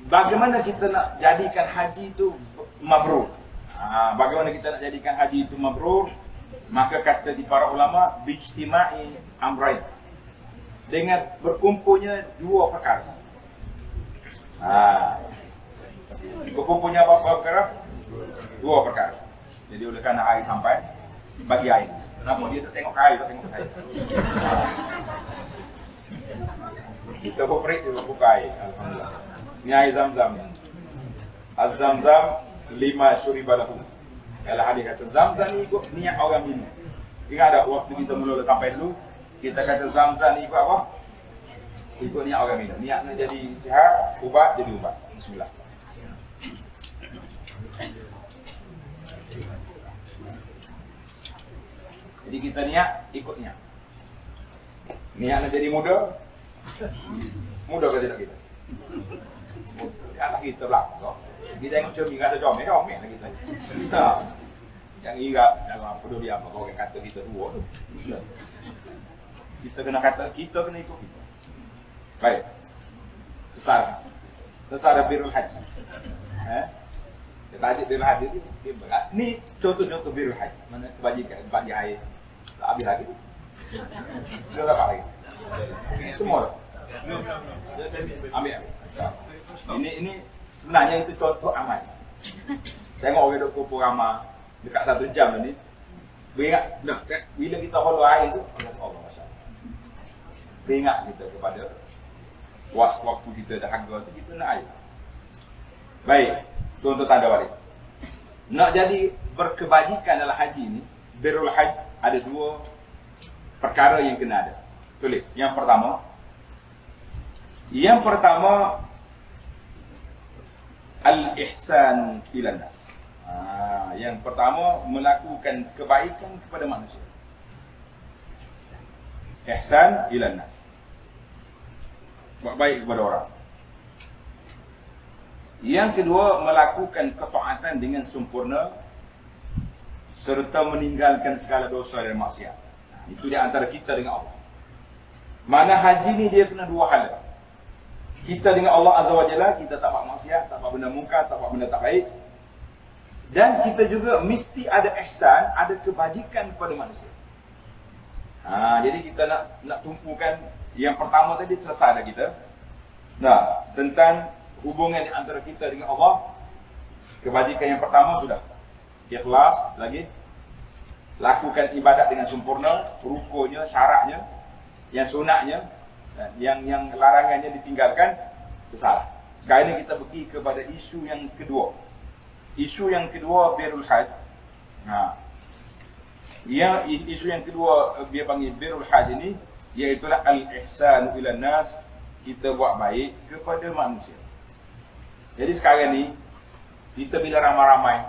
Bagaimana kita nak jadikan haji itu mabrur? Bagaimana kita nak jadikan haji itu mabrur? Maka kata di para ulama, bijtima'i amrain, dengan berkumpulnya 2 perkara. Berkumpulnya apa perkara? 2 perkara. Jadi oleh kerana air sampai, bagi air. Kenapa dia tak tengok air, tak tengok saya? Kita berbreak dia buka air. Alhamdulillah. Ini air Zam-Zam. Az-Zam-Zam 5 syuribalahu. Kalau hadis kata Zam-Zam ni ikut niat orang minum. Ingat tak waktu kita mula sampai dulu, kita kata Zam-Zam ni ikut apa? Ikut niat orang minum. Niat nak jadi sihat, ubat jadi ubat. Bismillah. Jadi kita niat, ikut niat. Niat nak jadi muda, muda ke tidak kita? Atas kita belakang. Kita tengok cermin kata comel lah kita. Yang irat dalam peduli apa kau kata kita tua tu. Kita kena kata, kita kena ikut kita. Baik. Sesara Birrul Hajj. Kita tajuk Birrul Hajj ni, ni contoh-contoh Birrul Hajj. Mana kebajikan, bagi air. Tak habis lagi. Dia tak lagi. Semua dah. Ambil. Ini sebenarnya itu contoh amal. Tengok orang duk kumpul ramai dekat 1 jam ni. Beringat, bila kita follow air tu, Allah masya-Allah. Beringat kita kepada waktu kita dahaga tu, kita nak air. Baik, contoh tanda balik. Nak jadi berkebajikan dalam haji ni, Birrul Hajj, ada 2 perkara yang kena ada. Tulis. Yang pertama al-ihsan ilan nas. Yang pertama, melakukan kebaikan kepada manusia. Ihsan ilan nas. Buat baik kepada orang. Yang kedua, melakukan ketaatan dengan sempurna serta meninggalkan segala dosa dan maksiat. Itu di antara kita dengan Allah. Mana haji ni dia kena dua hal. Kita dengan Allah Azza wa Jalla, kita tak buat maksiat, tak buat benda mungkar, tak buat benda tak baik. Dan kita juga mesti ada ihsan, ada kebajikan kepada manusia. Jadi kita nak tumpukan yang pertama tadi selesai dah kita. Nah, tentang hubungan di antara kita dengan Allah, kebajikan yang pertama sudah. Ikhlas lagi. Lakukan ibadat dengan sempurna, rukunnya, syaratnya, yang sunatnya, yang larangannya ditinggalkan, sesalah. Sekarang ini kita pergi kepada isu yang kedua. Isu yang kedua birrul hajj. Isu yang kedua dia panggil birrul hajj ini, iaitulah al-ihsanu ilan nas, kita buat baik kepada manusia. Jadi sekarang ni kita bila ramai-ramai,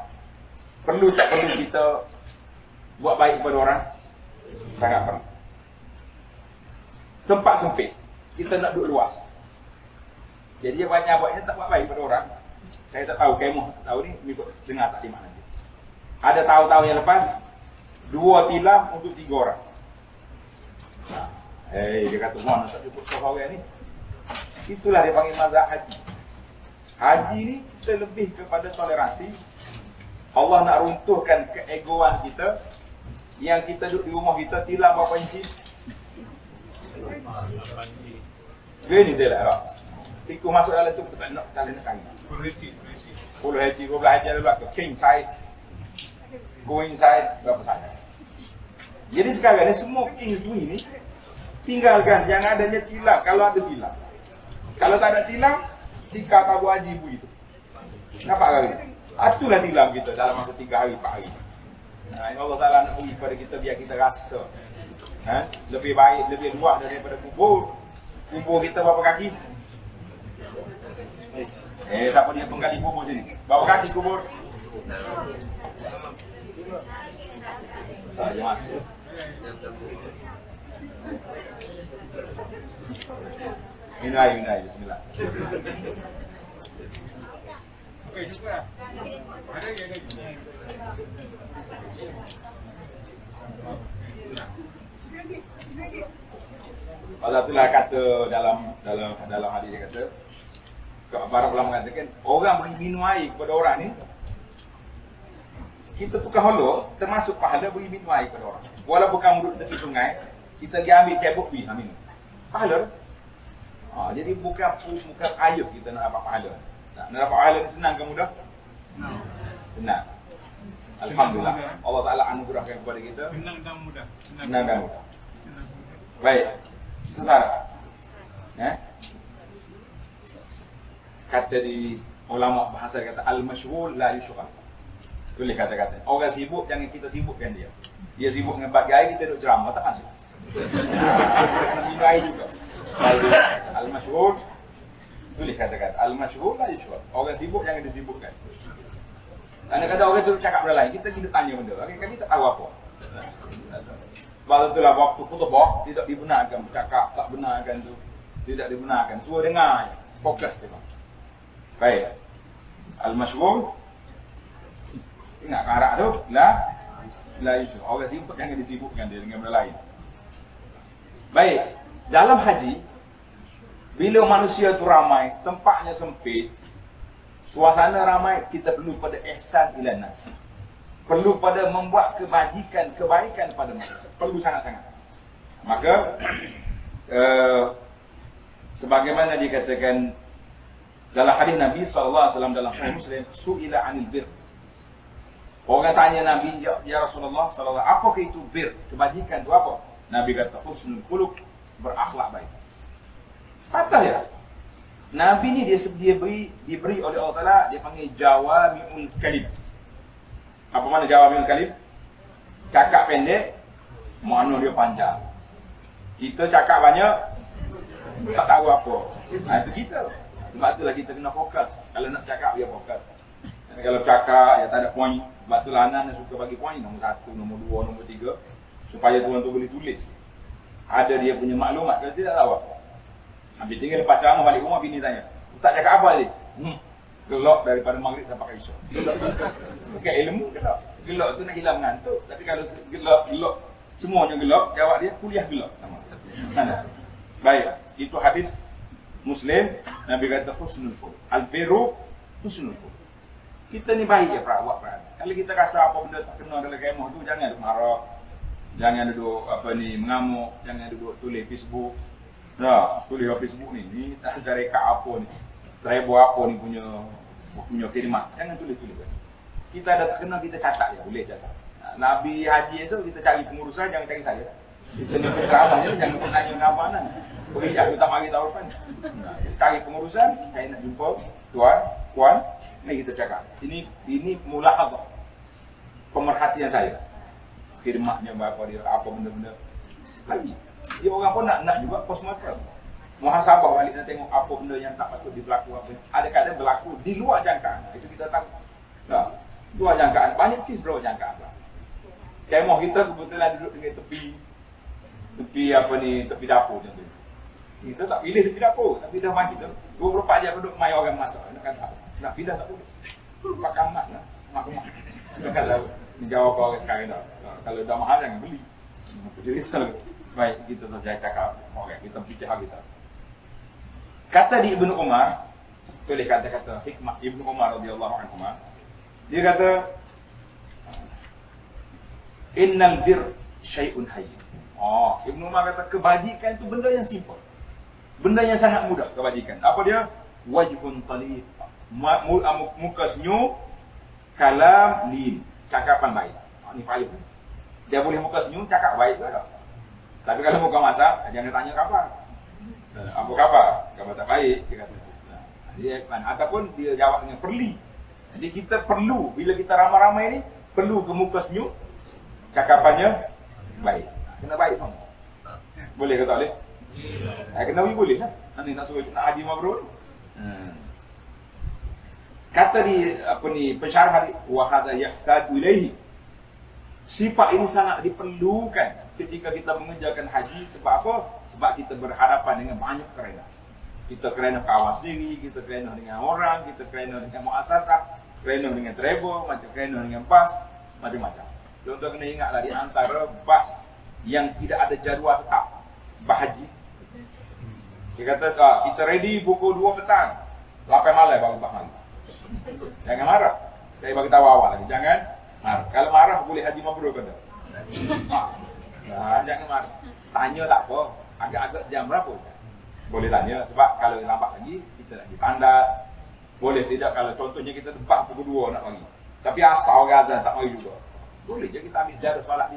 perlu tak perlu kita buat baik kepada orang? Sangat perlu. Tempat sempit, kita nak duduk luas. Jadi dia banyak buatnya tak buat baik kepada orang. Saya tak tahu, kamu tahu ni ikut dengar tak di mana nanti. Ada tahun-tahun yang lepas 2 tilam untuk 3 orang. Dia kata mana tak cukup seorang ni. Itulah dia panggil mazhab haji. Haji ni kita lebih kepada toleransi. Allah nak runtuhkan keegoan kita. Yang kita duduk di rumah kita tilam berapa inci? Gini dia lah. Tikus masuk dalam tu tak nak kali. 10 haji, 12 haji ada belakang. King side, go inside, berapa sana. Jadi sekarang ni semua king queen ni tinggalkan yang adanya tilam. Kalau ada tilam, kalau tak ada tilam, tikar tabu haji ibu itu. Nampak kali? Itulah tilam kita dalam masa 3 hari, 4 hari. Allah Ta'ala nak beri kepada kita biar kita rasa lebih baik, lebih luas daripada kubur. Kubur kita berapa kaki? Siapa dia penggali kubur sini? Berapa kaki kubur? Tak, dia masuk. Minai, bismillah. Okey, cukup dah. Ada lagi. Allah itulah kata dalam hadis dia kata, para ulama mengatakan orang beri minum air kepada orang ni, kita tukar holo termasuk pahala beri minum air kepada orang. Walaupun kamu duduk tepi sungai, kita pergi ambil cebok pergi minum. Pahala. Jadi bukan ayuh kita nak dapat pahala. Nak dapat pahala ni senang ke mudah? Senang. Alhamdulillah. Allah Ta'ala anugerahkan kepada kita. Senang dan mudah. Senang dan mudah. Baik. Susah. Kata di ulama bahasa kata al-masyghul la yushghal. Boleh kata-kata. Orang sibuk jangan kita sibukkan dia. Dia sibuk dengan bagai kita duduk ceramah tak masuk. Kena nilai juga. Al-masyghul boleh kata-kata al-masyghul la yushghal. Orang sibuk jangan disibukkan. Kadang-kadang orang tu cakap benda lain, kita tanya benda. Kami tak tahu apa. Sebab itulah waktu khutbah tidak dibenarkan bercakap, tak benarkan tu. Tidak dibenarkan. Suruh dengar, fokus dia. Baik. Al-masyghul. Ingat karak tu, la yushghal. Orang sibuk jangan disibukkan dia dengan benda lain. Baik. Dalam haji, bila manusia tu ramai, tempatnya sempit, suasana ramai, kita perlu pada ihsan ilan nas. Perlu pada membuat kebajikan, kebaikan pada manusia. Perlu sangat-sangat. Maka sebagaimana dikatakan dalam hadis Nabi SAW dalam Sahih Muslim, su'ila 'anil bir. Orang tanya Nabi, ya Rasulullah SAW, apakah itu bir? Kebajikan itu apa? Nabi kata, husnul khuluq, berakhlak baik. Patah ya? Nabi ni dia diberi oleh Allah Ta'ala, dia panggil jawami'ul kalim. Apa mana jawami'ul kalim? Cakap pendek, makna dia panjang. Kita cakap banyak, tak tahu apa. Itu kita. Sebab itulah kita kena fokus. Kalau nak cakap, dia fokus. Kalau cakap, ya tak ada poin. Sebab itulah Anan suka bagi poin. Nombor 1, nombor 2, nombor 3. Supaya tuan tu boleh tulis. Ada dia punya maklumat. Kalau tidak tahu apa. Habis tinggal lepas ceramah balik rumah, bini tanya, Ustaz cakap apa tadi? Gelak daripada maghrib sampai isyak. Bukan ilmu gelak. Gelak tu nak hilang ngantuk. Tapi kalau gelak semuanya gelak, jawab dia kuliah gelak nama. Baik, itu hadis Muslim. Nabi kata husnul khuluq. Al-birru husnul khuluq. Kita ni baik je perawat. Kalau kita rasa apa benda tak kena dalam kemah tu, jangan duduk marah. Jangan duduk mengamuk, jangan duduk tulis Facebook. Nah, tulis Facebook ni tak cari kat apa ni. Saya buat apa ni punya khidmat. Jangan tulis-tulis. Kita ada tak kena, kita catat je, boleh catat. Nabi haji esok kita cari pengurusan, jangan cari saya. Kita ni penceramah je, jangan tanya keamanan. Boleh jadi tak mari tahun depan. Cari pengurusan, saya nak jumpa tuan, puan, ni kita cakap. Ini mulahazah. Pemerhatian saya. Khidmatnya berapa dia, apa benda-benda. Lagi. Dia orang pun nak juga postmortem. Muhasabah balik dan tengok apa benda yang tak patut berlaku apa. Ada kadang berlaku di luar jangkaan. Itu kita tahu. Nah, luar jangkaan. Banyak kes luar jangkaan. Kemah kita kebetulan duduk dengan tepi dapur macam tu. Kita tak pilih tepi dapur, tapi dah main kita 24 jam duduk mai orang masak. Nak kata nak pindah tak boleh. Pakai mak lah. Mak rumah. Nak kata menjawab orang sekarang dah. Kalau dah mahal jangan beli. Jadi baik, kita saja cakap. Okey, kita bincang kita. Kata di Ibnu Umar, boleh kata-kata hikmah Ibnu Umar radhiyallahu anhu. Dia kata, innal bir syai'un hayy. Ibnu Umar kata kebajikan itu benda yang simple. Benda yang sangat mudah kebajikan. Apa dia? Wajhun talib. Muka senyum, kalam lin, cakapan baik. Ini payung. Dia boleh muka senyum, cakap baik ke tak? Tapi kalau muka masak, jangan tanya khabar. Apa khabar? Khabar tak baik, dia kata. Ataupun dia jawab dengan perli. Jadi kita perlu, bila kita ramai-ramai ni, perlu ke muka senyum, cakapannya baik. Kena baik semua. Boleh ke tak boleh? Kena boleh lah. Nanti nak suruh nak haji mabrur. Kata di pensyarah wa hadza yahtaju ilaihi. Sifat ini sangat diperlukan ketika kita mengerjakan haji. Sebab apa? Sebab kita berhadapan dengan banyak kerana. Kita kerana kawan sendiri, kita kerana dengan orang, kita kerana dengan muasasah, kerana dengan travel, macam kerana dengan bas, macam-macam. Contoh kena ingatlah di antara bas yang tidak ada jadual tetap berhaji. Dia kata kita ready pukul 2 petang, 8 malam baru bahang. Jangan marah. Saya bagi tahu awal lagi, jangan marah. Kalau marah boleh haji mabrur ke tak? Jangan marah. Tanya tak apa. Agak-agak jam berapa Ustaz? Boleh tanya sebab kalau lambat lagi kita nak ditandas. Boleh tidak kalau contohnya kita debat pukul 2 nak bagi. Tapi asal orang azan tak mari juga. Boleh je kita ambil sejarah solat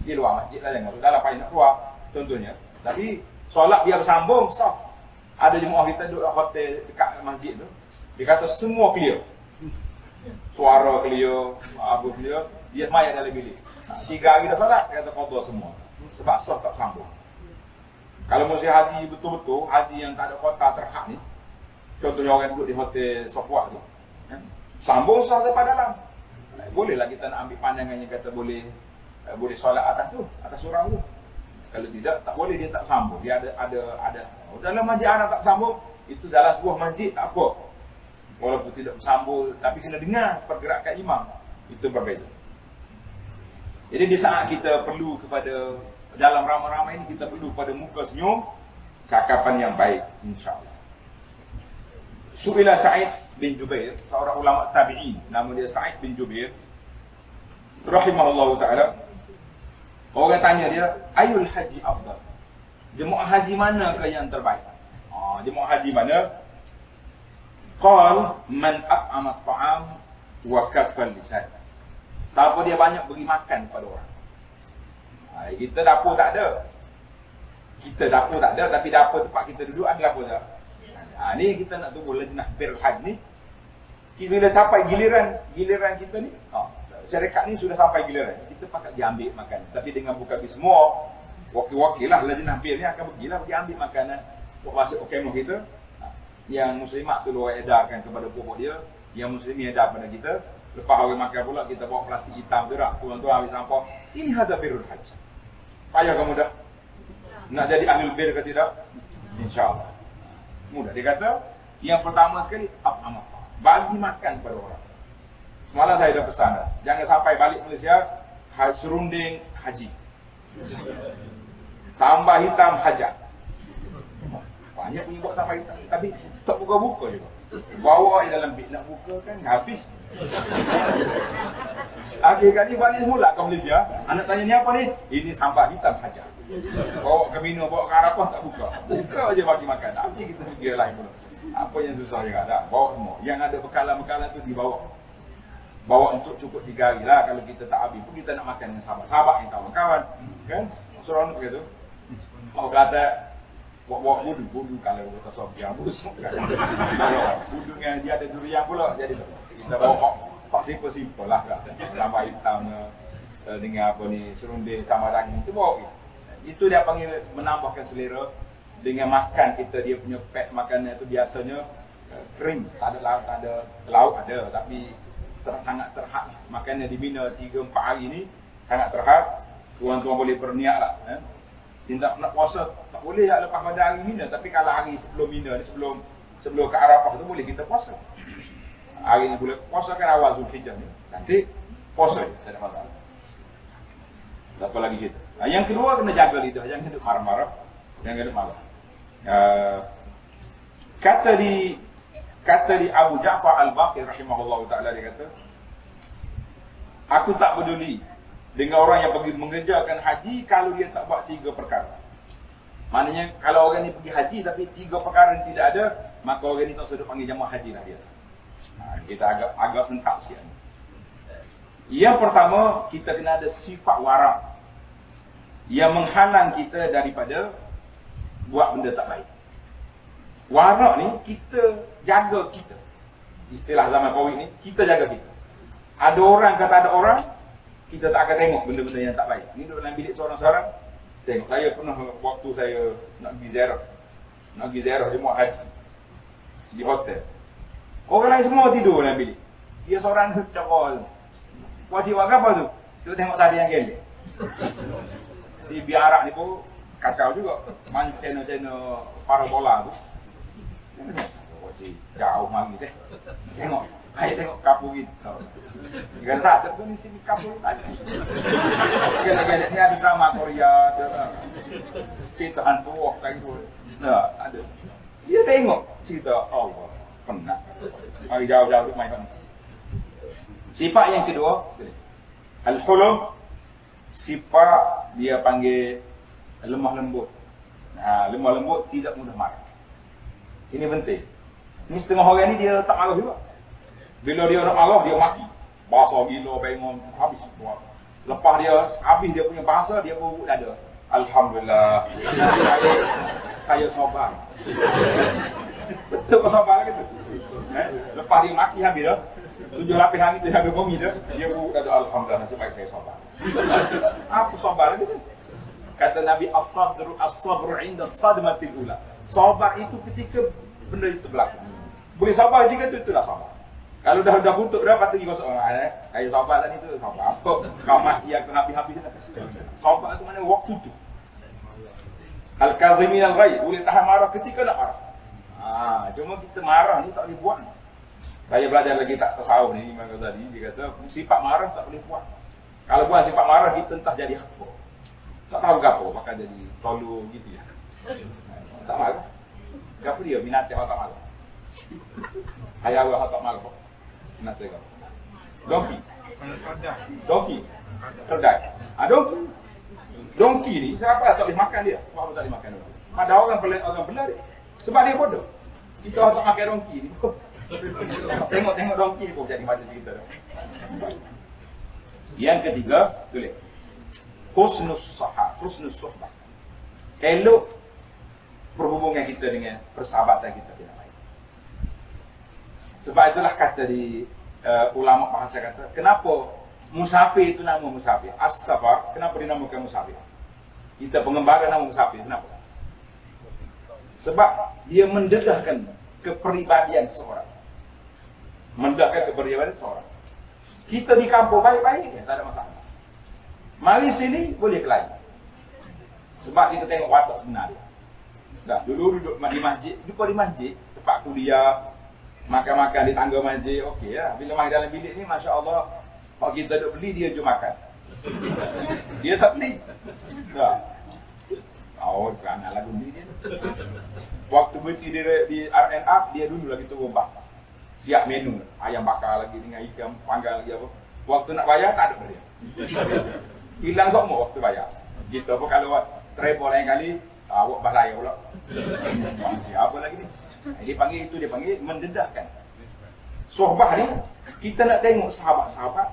di luar masjid lah, jangan dalam payah nak keluar contohnya. Tapi solat biar sambung sah. Ada jemaah kita duduk hotel dekat masjid tu. Dia kata semua clear. Suara clear, apa clear, dia mayat dalam bilik. 3 hari dah solat, dia kata qada semua. Sebab sah tak sambung. Kalau musim haji betul-betul, haji yang tak ada kota terhad ni, contohnya orang duduk di hotel Sofwa tu, sambung sah sampai dalam. Bolehlah kita nak ambil pandangan yang kata boleh solat atas tu, atas surau tu. Kalau tidak, tak boleh, dia tak sambung. Dia ada dalam masjid anak tak sambung, itu dalam sebuah masjid tak apa. Walaupun tidak bersambung, tapi kena dengar pergerakan imam. Itu berbeza. Jadi di saat kita perlu kepada dalam ramai-ramai ini, kita perlu pada muka senyum, cakapan yang baik, insya-Allah. Su'ila Sa'id bin Jubair, seorang ulama tabi'in, nama dia Sa'id bin Jubair, rahimahullahu ta'ala. Orang tanya dia, ayul haji afdal? Jemaah haji manakah yang terbaik? Jemaah haji mana? Qal man at'ama at-ta'am wa kaffal lisan. Siapa dia banyak beri makan kepada orang. Kita dapur tak ada. Tapi dapur tempat kita duduk ada dapur tak? Ni kita nak tunggu lajnah birrul hajj ni. Bila sampai giliran kita ni, syarikat ni sudah sampai giliran. Kita pakat dia ambil makan. Tapi dengan bukan semua, wakil-wakil lah lajnah bir ni akan pergilah dia ambil makanan buat masuk kemah kita. Yang muslimat tu luar edarkan kepada pokok dia, yang muslimin edar pada kita. Lepas orang makan pula kita bawa plastik hitam tu dah, tuan-tuan ambil sampah. Ini hadza birrul hajj. Payah ke mudah? Nak jadi ahlul bir ke tidak? InsyaAllah mudah. Dia kata yang pertama sekali at'ama. bagi makan kepada orang. Semalam saya dah pesan dah, jangan sampai balik Malaysia serunding haji, sambal hitam hajat. Banyak punya buat sambal hitam, tapi tak buka-buka juga. Bawa dalam beg nak buka kan habis. Akhir kali balik semula ke Malaysia, anak tanya ni apa ni? Ini sambal hitam hajat. Bawa ke Mina, bawa ke Arafah tak buka. Buka je bagi makan. Tapi kita fikir lain pula. Apa yang susah juga dah. Bawa semua. Yang ada bekalan-bekalan tu dibawa. Bawa untuk cukup 3 hari lah. Kalau kita tak habis pun kita nak makan dengan sahabat-sahabat yang kawan-kawan. Kan? Seronok begitu. Mau kata bawa budu kalau kita sobiang busuk kan. Budu dengan dia ada durian pula. Jadi kita bawa pak simple lah kan. Sambal hitam dengan apa ni serunding sama daging tu bawa. Itu dia panggil menambahkan selera. Dengan makan kita dia punya pack makanan tu biasanya kering, tak ada lauk, tak ada lauk ada, tapi sangat terhad. Makanan di Mina 3-4 hari ni sangat terhad. Tuan-tuan boleh berniat lah. Tidak nak puasa tak boleh lah lepas pada hari Mina, tapi kalau hari sebelum Mina ni, sebelum ke Arafah tu boleh kita puasa. Hari ni boleh puasa kan awal Zulhijjah ni. Nanti puasa je, tak ada masalah. Apa lagi cerita? Yang kedua kena jaga lidah, jangan hidup marah-marah, jangan hidup marah. Kata di Abu Ja'far Al-Baqir rahimahullah ta'ala, dia kata, aku tak peduli dengan orang yang pergi mengerjakan haji kalau dia tak buat 3 perkara. Maknanya kalau orang ni pergi haji tapi 3 perkara yang tidak ada, maka orang ni tak sedut panggil jamaah haji lah dia. Kita agak sentak sikit. Yang pertama, kita kena ada sifat warak yang menghalang kita daripada buat benda tak baik. Warak ni kita jaga kita. Istilah zaman Covid ni, kita jaga kita. Ada orang kata ada orang, kita tak akan tengok benda-benda yang tak baik. Ni duduk dalam bilik seorang-seorang, tengok. Saya pernah waktu saya nak pergi ziarah jemaah haji di hotel. Orang lain semua tidur dalam bilik. Dia seorang tu cakap, wajib buat apa tu? Kita tengok tadi yang gelek. Si biarak ni pun kacau juga. Man channel parabola tu. Wajib jauh mari deh. Tengok. Ayo tengok kapur gitu. Dia kata, tu ni sini kapur tadi. Gelek-gelek ni ada drama Korea, ada cerita hantu kayak gitu. Nah, ada. Dia tengok cerita Allah. Pernah. Mari jauh-jauh main kan. Sifat yang kedua, al-hulum, sifat dia panggil lemah lembut. Lemah lembut, tidak mudah marah. Ini penting. Ini setengah orang ni dia tak marah juga. Bila dia nak marah, dia mati. Bahasa gila, bangun, habis. Lepas dia, habis dia punya bahasa, dia pun ada. Alhamdulillah. Saya sabar. Betul kau sabar lagi tu. Lepas dia mati habis dah. 7 lapis langit dia habis bumi dah. Dia pun ada alhamdulillah nasib baik saya sabar. Apa sabar lagi tu? Kata Nabi as-sabru 'inda sadmatil ula. Sabar itu ketika benda itu berlaku. Boleh sabar jika itulah sabar. Kalau dah putuk dah patut juga soal. Saya sabar tadi tu sabar. Apa kau mati aku habis-habis dah. Sabar tu mana waktu tu. Al-kazimin al-ghaib, boleh tahan marah ketika nak marah. Cuma kita marah ni tak boleh buat. Saya belajar lagi tak tasawuf ni, Imam Ghazali dia kata sifat marah tak boleh buat. Kalau buat sifat marah kita entah jadi apa. Tak tahu gapo, bakal jadi tolu gitu ya. Tak marah. Gapo dia minat dia tak marah. Ayah awak tak marah. Minat dia gapo. Donkey. Kedai. Donkey ni siapa tak boleh makan dia? Apa tak boleh makan dia? Ada orang belah dia. Sebab dia bodoh. Kita tak makan donkey ni. Tengok donkey pun jadi macam kita. Yang ketiga, tulis. Husnus suhbah. Elok perhubungan kita dengan persahabatan kita dengan baik. Sebab itulah kata di ulama bahasa kata, kenapa musafir itu nama musafir? As-safar, kenapa dinamakan musafir? Kita pengembara nama musafir, kenapa? Sebab dia mendedahkan kepribadian seseorang. Mendedahkan kepribadian seseorang. Kita di kampung baik-baik, ya, tak ada masalah. Mari sini, boleh ke lain. Sebab kita tengok watak sebenar dia. Dah, dulu duduk di masjid, jumpa di masjid, tempat kuliah, Makan-makan di tangga masjid, okey lah. Bila makan dalam bilik ni, Masya Allah, kalau kita duduk beli, dia je makan. Dia tak beli. Tak. Oh, kerana lagu ni dia. Waktu berhenti dia di R&R, dia dulu lagi tu ubah. Siap menu, ayam bakar lagi dengan ikan panggang lagi apa. Waktu nak bayar, tak ada dia. Hilang semua waktu bayar. Gitu apa kalau treble lain kali, awak bahaya pula. Siapa lagi ni? Dia panggil itu, dia panggil mendedahkan. Sohbah ni, kita nak tengok sahabat-sahabat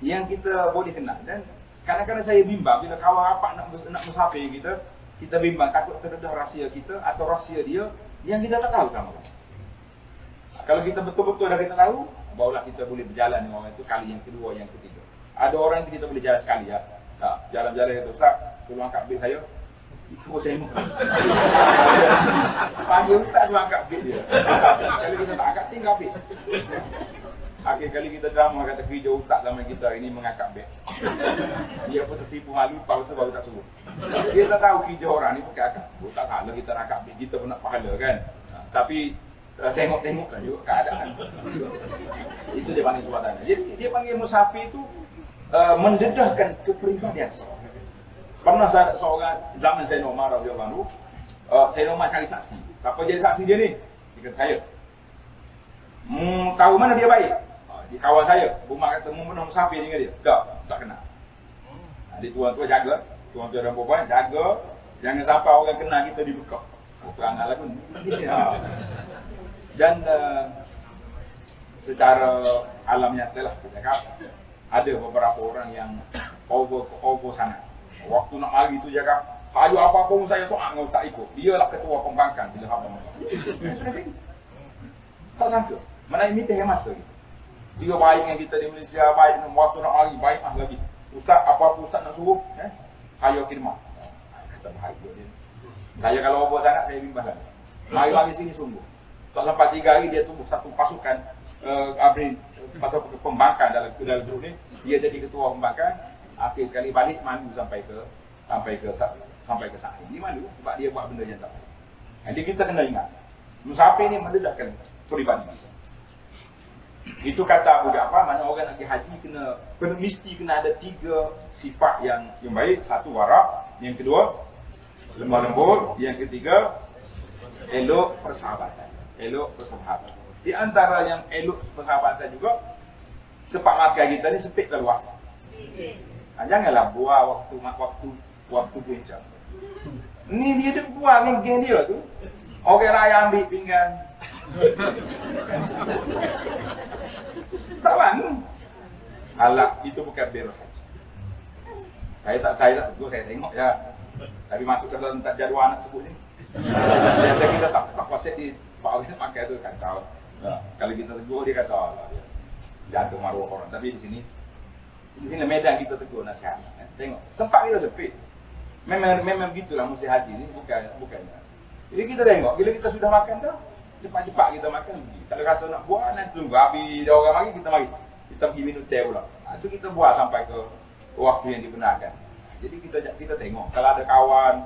yang kita boleh kenal. Dan kadang-kadang saya bimbang bila kawan rapat nak musafir kita bimbang takut terdedah rahsia kita atau rahsia dia yang kita tak tahu sama. Kalau kita betul-betul dah kita tahu, barulah kita boleh berjalan dengan orang itu kali yang kedua, yang ketiga. Ada orang yang kita boleh jalan sekali ya. Tak, jalan-jalan itu Ustaz, tolong angkat bil saya. Itu pun tengok. Panggil Ustaz suruh angkat bil dia. Kalau kita tak angkat, tinggal bil. Akhir kali kita drama kata kerja Ustaz zaman kita ini mengangkat bil. Dia pun tersipu malu, pausa baru tak suruh. Dia tak tahu kerja orang ni pakai angkat. Tak salah kita nak angkat bil, kita pun nak pahala kan. Tapi tengok-tengok lah juga keadaan. Itu dia panggil suadana. Jadi dia panggil musafir itu mendedahkan kepribadian seorang. Pernah seorang zaman Sayyidina Umar radhiyallahu anhu, Sayyidina Umar cari saksi. Siapa jadi saksi dia ni? Dia kata saya. Tahu mana dia baik? Dia kawan saya. Umar kata pernah musafir dengan dia. Tak kenal. Jadi tuan tua jaga, tuan tua dan perempuan jaga, jangan sampai orang kenal kita di bekak. Perangai lagu ni. Dan secara alam nyata lah kita cakap, ada beberapa orang yang over sangat. Waktu nak mari tu cakap, hayu apa pun saya tak tak ikut. Dia lah ketua pembangkang bila hamba mari. Sudah pergi. Tak sangka. Mana ini hemat tu. Dia baik dengan kita di Malaysia, baik dengan waktu nak mari, baik lagi. Ustaz, apa-apa Ustaz nak suruh, hayu khidmat. Kata bahagia dia. Saya kalau over sangat, saya bimbang lagi. Mari sini sungguh. Tak sampai 3 hari dia tumbuh satu pasukan pasukan pembangkang dalam grup ni. Dia jadi ketua pembangkang. Akhir sekali balik malu sampai ke sahih. Dia malu sebab dia buat benda yang tak baik. Jadi kita kena ingat, musafir ni mendedahkan peribadi kita. Itu kata Abu Ja'far, mana orang nak pergi haji mesti kena ada 3 sifat yang baik. Satu warak, yang kedua lemah lembut, yang ketiga elok persahabatan. Di antara yang elok persahabatan juga, tempat makan kita ni sempit ke luas. Janganlah buah waktu bincang. Ni dia duk buah dengan geng dia tu. Orang lain ambil pinggan. Tak bantu. Alah, itu bukan birrul haji. Saya tak tegur, saya tengok ya. Tapi masuk ke dalam jadual anak sebut ni. Biasa kita tak kuasa di Pak Awin pakai tu kata. Kalau kita tegur dia kata Allah dia jatuh maruah orang. Tapi di sini medan kita tegur nasihat. Tengok tempat kita sempit. Memang begitulah musim haji ni bukannya. Jadi kita tengok bila kita sudah makan dah, cepat-cepat kita makan. Kalau rasa nak buat nanti tunggu habis dia orang mari kita mari. Kita pergi minum teh pula. Itu kita buat sampai ke waktu yang dibenarkan. Jadi kita tengok kalau ada kawan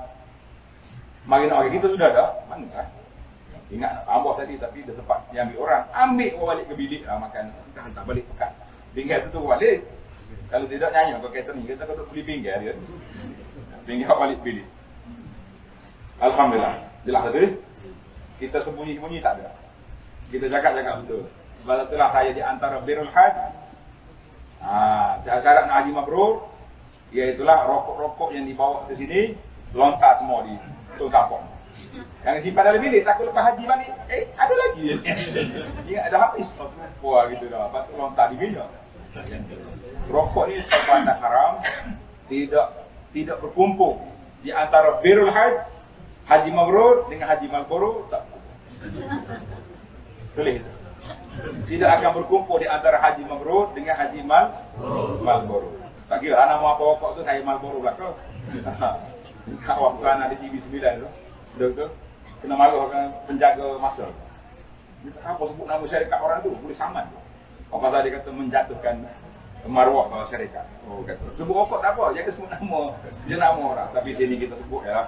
mari nak kita sudah dah mana kan? Ingat nak tambah tadi tapi dia tempat yang ambil orang, ambil balik ke bilik lah makan, kita hantar balik pekat. Pinggir tu balik. Kalau tidak nyanyi ke catering, kita kena beli pinggir dia. Pinggir balik bilik. Alhamdulillah. Jelas tadi. Kita sembunyi-sembunyi tak ada. Kita cakap betul. Sebab itulah saya di antara birrul haji. Syarat nak haji mabrur, iaitulah rokok-rokok yang dibawa ke sini lontar semua di tong sampah. Yang simpan dalam bilik takut lepas haji balik, ada lagi. Dia dah habis. Puas gitu dah. Patut lontar di bilik. Rokok ni perbuatan haram, tidak berkumpul di antara birrul haji mabrur dengan haji Marlboro tak boleh. Tidak akan berkumpul di antara haji mabrur dengan haji Marlboro. Tak kira anak mau apa rokok tu saya Marlboro belakang. Waktu anak di TV 9 tu, betul kena malu akan penjaga masa. Apa sebut nama syarikat orang tu boleh saman. Apa pasal dia kata menjatuhkan maruah syarikat. Oh kata. Sebut rokok tak apa, jangan sebut nama orang. Tapi sini kita sebut ya.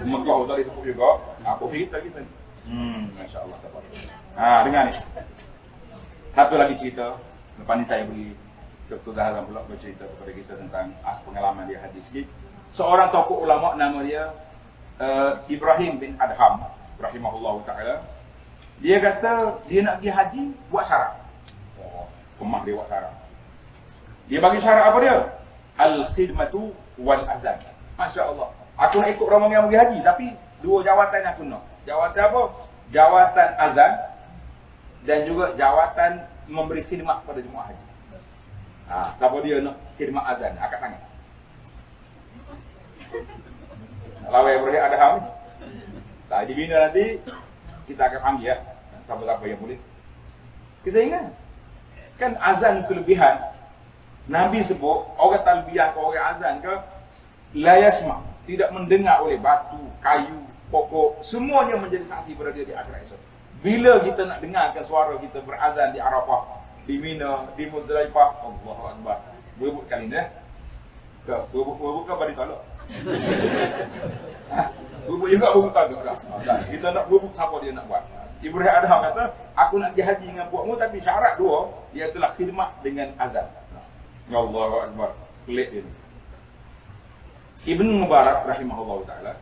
Mekah tadi sebut juga. Apa cerita kita ni? Masya-Allah. Dengar ni. Satu lagi cerita. Lepas ni saya beri Dr. Zahran pula bercerita kepada kita tentang pengalaman dia haji sikit. Seorang tokoh ulama nama dia Ibrahim bin Adham rahimahullah ta'ala. Dia kata dia nak pergi haji buat syarat. Kemah dia buat syarat. Dia bagi syarat apa dia? Al-khidmatu wal azan. Masya Allah. Aku nak ikut rombongan yang pergi haji, tapi dua jawatan aku nak. Jawatan apa? Jawatan azan dan juga jawatan memberi khidmat pada jemaah haji. Siapa dia nak khidmat azan? Angkat tangan. Lawai boleh ada hal ni. Di bina nanti kita akan panggil siapa-siapa yang boleh. Kita ingat kan azan kelebihan. Nabi sebut orang talbiyah ke orang azan ke la yasma, tidak mendengar oleh batu, kayu, pokok, semuanya menjadi saksi pada dia di akhirat esok. Bila kita nak dengarkan suara kita berazan di Arafah, di Mina, di Muzdalifah, Allahu Akbar. Berebut kali ni berebut ke bagi tolak? Berebut juga berebut tolak dah. Kita nak berebut siapa dia nak buat. Ibrahim Adham kata, aku nak pergi haji dengan buatmu, tapi syarat dua, iaitu khidmat dengan azan. Ya Allahu Akbar. Pelik dia ni. Ibn Mubarak rahimahullah ta'ala,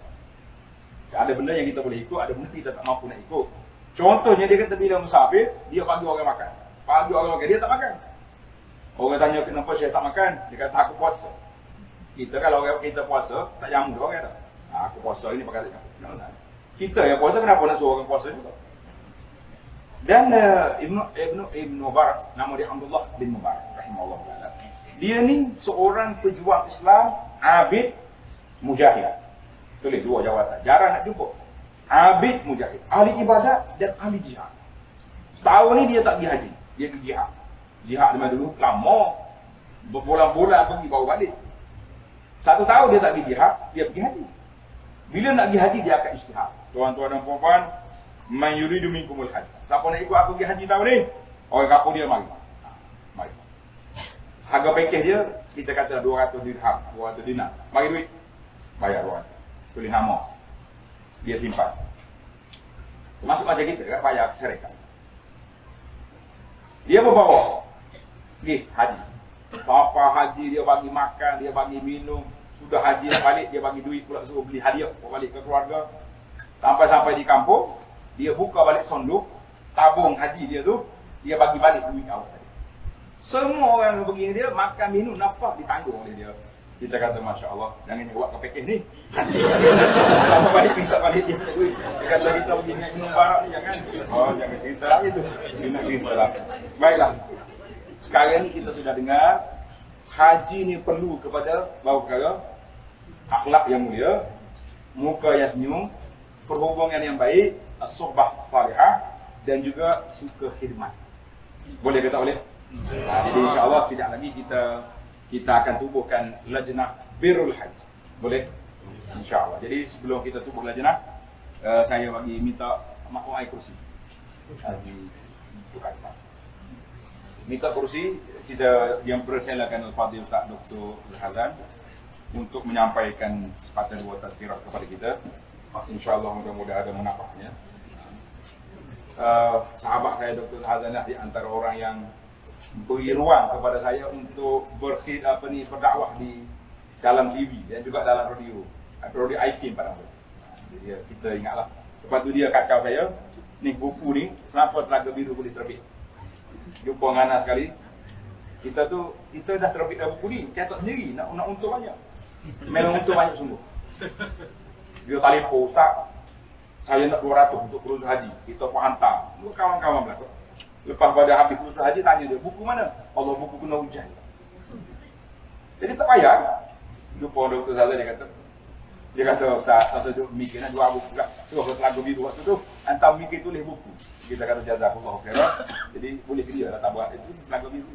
ada benda yang kita boleh ikut, ada benda kita tak mampu nak ikut. Contohnya dia kata bila musafir, dia bagi orang makan. Bagi orang makan, dia tak makan. Orang tanya kenapa saya tak makan, dia kata aku puasa. Kita kalau orang kita puasa, tak jamu dia orang kata. Aku puasa ini pakai tak jamu. Kita yang puasa, kenapa nak suruh orang puasa juga? Dan Ibn Mubarak, nama dia Abdullah bin Mubarak rahimahullah ta'ala. Dia ni seorang pejuang Islam, abid, mujahid. Tulis dua jawatan. Jarang nak jumpa. Abid, mujahid. Ahli ibadat dan ahli jihad. Setahun ni dia tak pergi haji. Dia pergi jihad. Jihad memang dulu lama. Berbulan-bulan pergi baru balik. 1 tahun dia tak pergi jihad, dia pergi haji. Bila nak pergi haji, dia akan istihad. Tuan-tuan dan puan-puan, man yuridu minkumul haji. Siapa nak ikut aku pergi haji tahun ni? Orang kampung dia mari. Mari. Harga package dia, kita kata 200 dirham, 200 dinar. Bagi duit, bayar 200. Tulis nama. Dia simpan. Termasuk macam kita kan, bayar syarikat. Dia berbawa pergi haji. Bapa haji, dia bagi makan, dia bagi minum. Sudah haji nak balik, dia bagi duit pula, suruh beli hadiah balik ke keluarga. Sampai-sampai di kampung, dia buka balik sonduk, tabung haji dia tu, dia bagi balik duit awal tadi. Semua orang yang pergi dia, makan, minum, nafkah ditanggung oleh dia. Kita kata Masya Allah, jangan buat ke package ni. Apa balik minta balik dia duit. Dia kata kita pergi dengan Ibn Mubarak ni, jangan. Jangan cerita lagi tu. Dia nak cerita lah. Baiklah. Sekarang ni kita sudah dengar, haji ni perlu kepada bau perkara, akhlak yang mulia, muka yang senyum, perhubungan yang baik, as-suhbah salihah, dan juga suka khidmat. Boleh ke tak boleh? Jadi insya-Allah sekejap lagi kita akan tubuhkan lajnah birrul haji. Boleh? InsyaAllah. Jadi sebelum kita tubuh lajnah, saya bagi minta makhluk air kursi. Minta kursi, kita yang persilakan Al-Fadhil Ustaz Dr. Zahran untuk menyampaikan sepatah dua tazkirah kepada kita. InsyaAllah mudah-mudahan ada manfaatnya. Sahabat saya Dr. Zahran di antara orang yang beri ruang kepada saya untuk berdakwah di dalam TV dan juga dalam radio IPM pada waktu. Jadi kita ingatlah. Lepas tu dia kacau saya, ni buku ni kenapa Telaga Biru boleh terbit. Jumpa ngana sekali. Kita dah terbit dah buku ni, cetak sendiri nak untung banyak. Memang untung banyak sungguh. Dia telefon, Ustaz, saya nak 200 untuk kursus haji. Kita pun hantar. Dua kawan-kawan belakang. Lepas pada habis kursus haji, tanya dia, buku mana? Allah, buku kena hujan. Jadi tak payah. Jumpa Dr. Zahran, dia kata, Ustaz, saya duduk mikir nak jual buku pula. Tu kalau Telaga Biru waktu tu, hantar mikir tulis buku. Kita kata jazakallahu khairan. Jadi boleh ke dia lah tak buat itu Telaga Biru.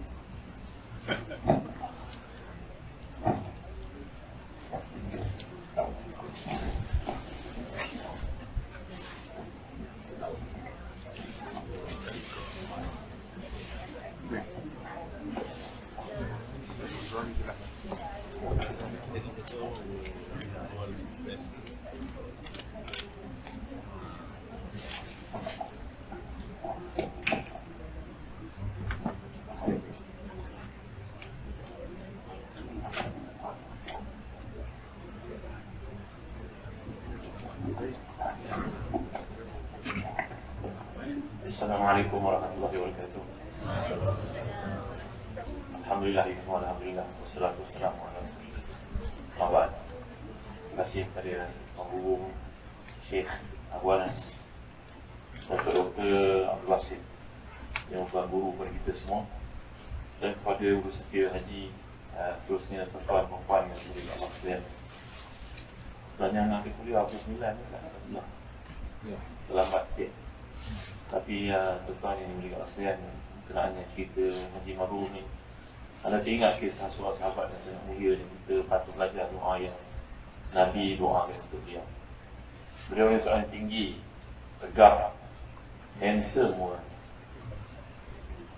Assalamualaikum warahmatullahi wabarakatuh. Alhamdulillah, alhamdulillah, wassalatu wassalamu ala rasulillah. Terima kasih kepada Penghubung Syekh Abu Anas, Dr. Abdul Basit yang merupakan guru kepada kita semua, dan kepada peserta haji seterusnya, tuan-tuan dan puan yang dimuliakan Allah sekalian. Sebenarnya anak kita kuliah 29 Alhamdulillah. Terlambat sikit. Tapi tuan-tuan yang dimuliakan Allah sekalian, kenaannya cerita Haji Mabrur ni, anda ingat kisah seorang sahabat yang sangat mulia yang kita patut belajar doa yang Nabi doakan untuk dia. Beliau yang seorang tinggi, tegap, handsome orang.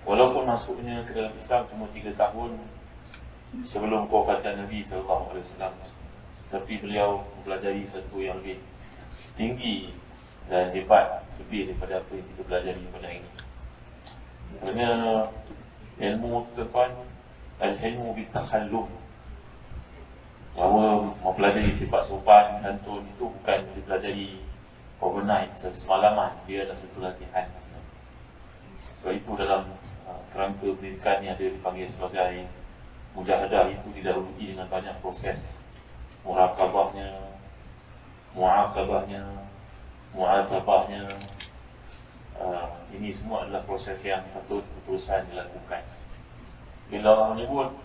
Walaupun masuknya ke dalam Islam cuma 3 tahun sebelum kewafatan Nabi SAW, tapi beliau mempelajari sesuatu yang lebih tinggi dan hebat, lebih daripada apa yang kita pelajari pada hari ini. Kerana ilmu tuan-tuan, al-ilmu bitakhallum, bahawa mempelajari sifat sopan, santun itu bukan dipelajari overnight, semalaman. Dia adalah satu latihan. Sebab itu dalam kerangka pendidikan yang ada dipanggil sebagai mujahadah, itu didahului dengan banyak proses muraqabahnya, muaqabahnya, mu'atabahnya. Ini semua adalah proses yang patut berusaha dilakukan. Bila Allah menyebut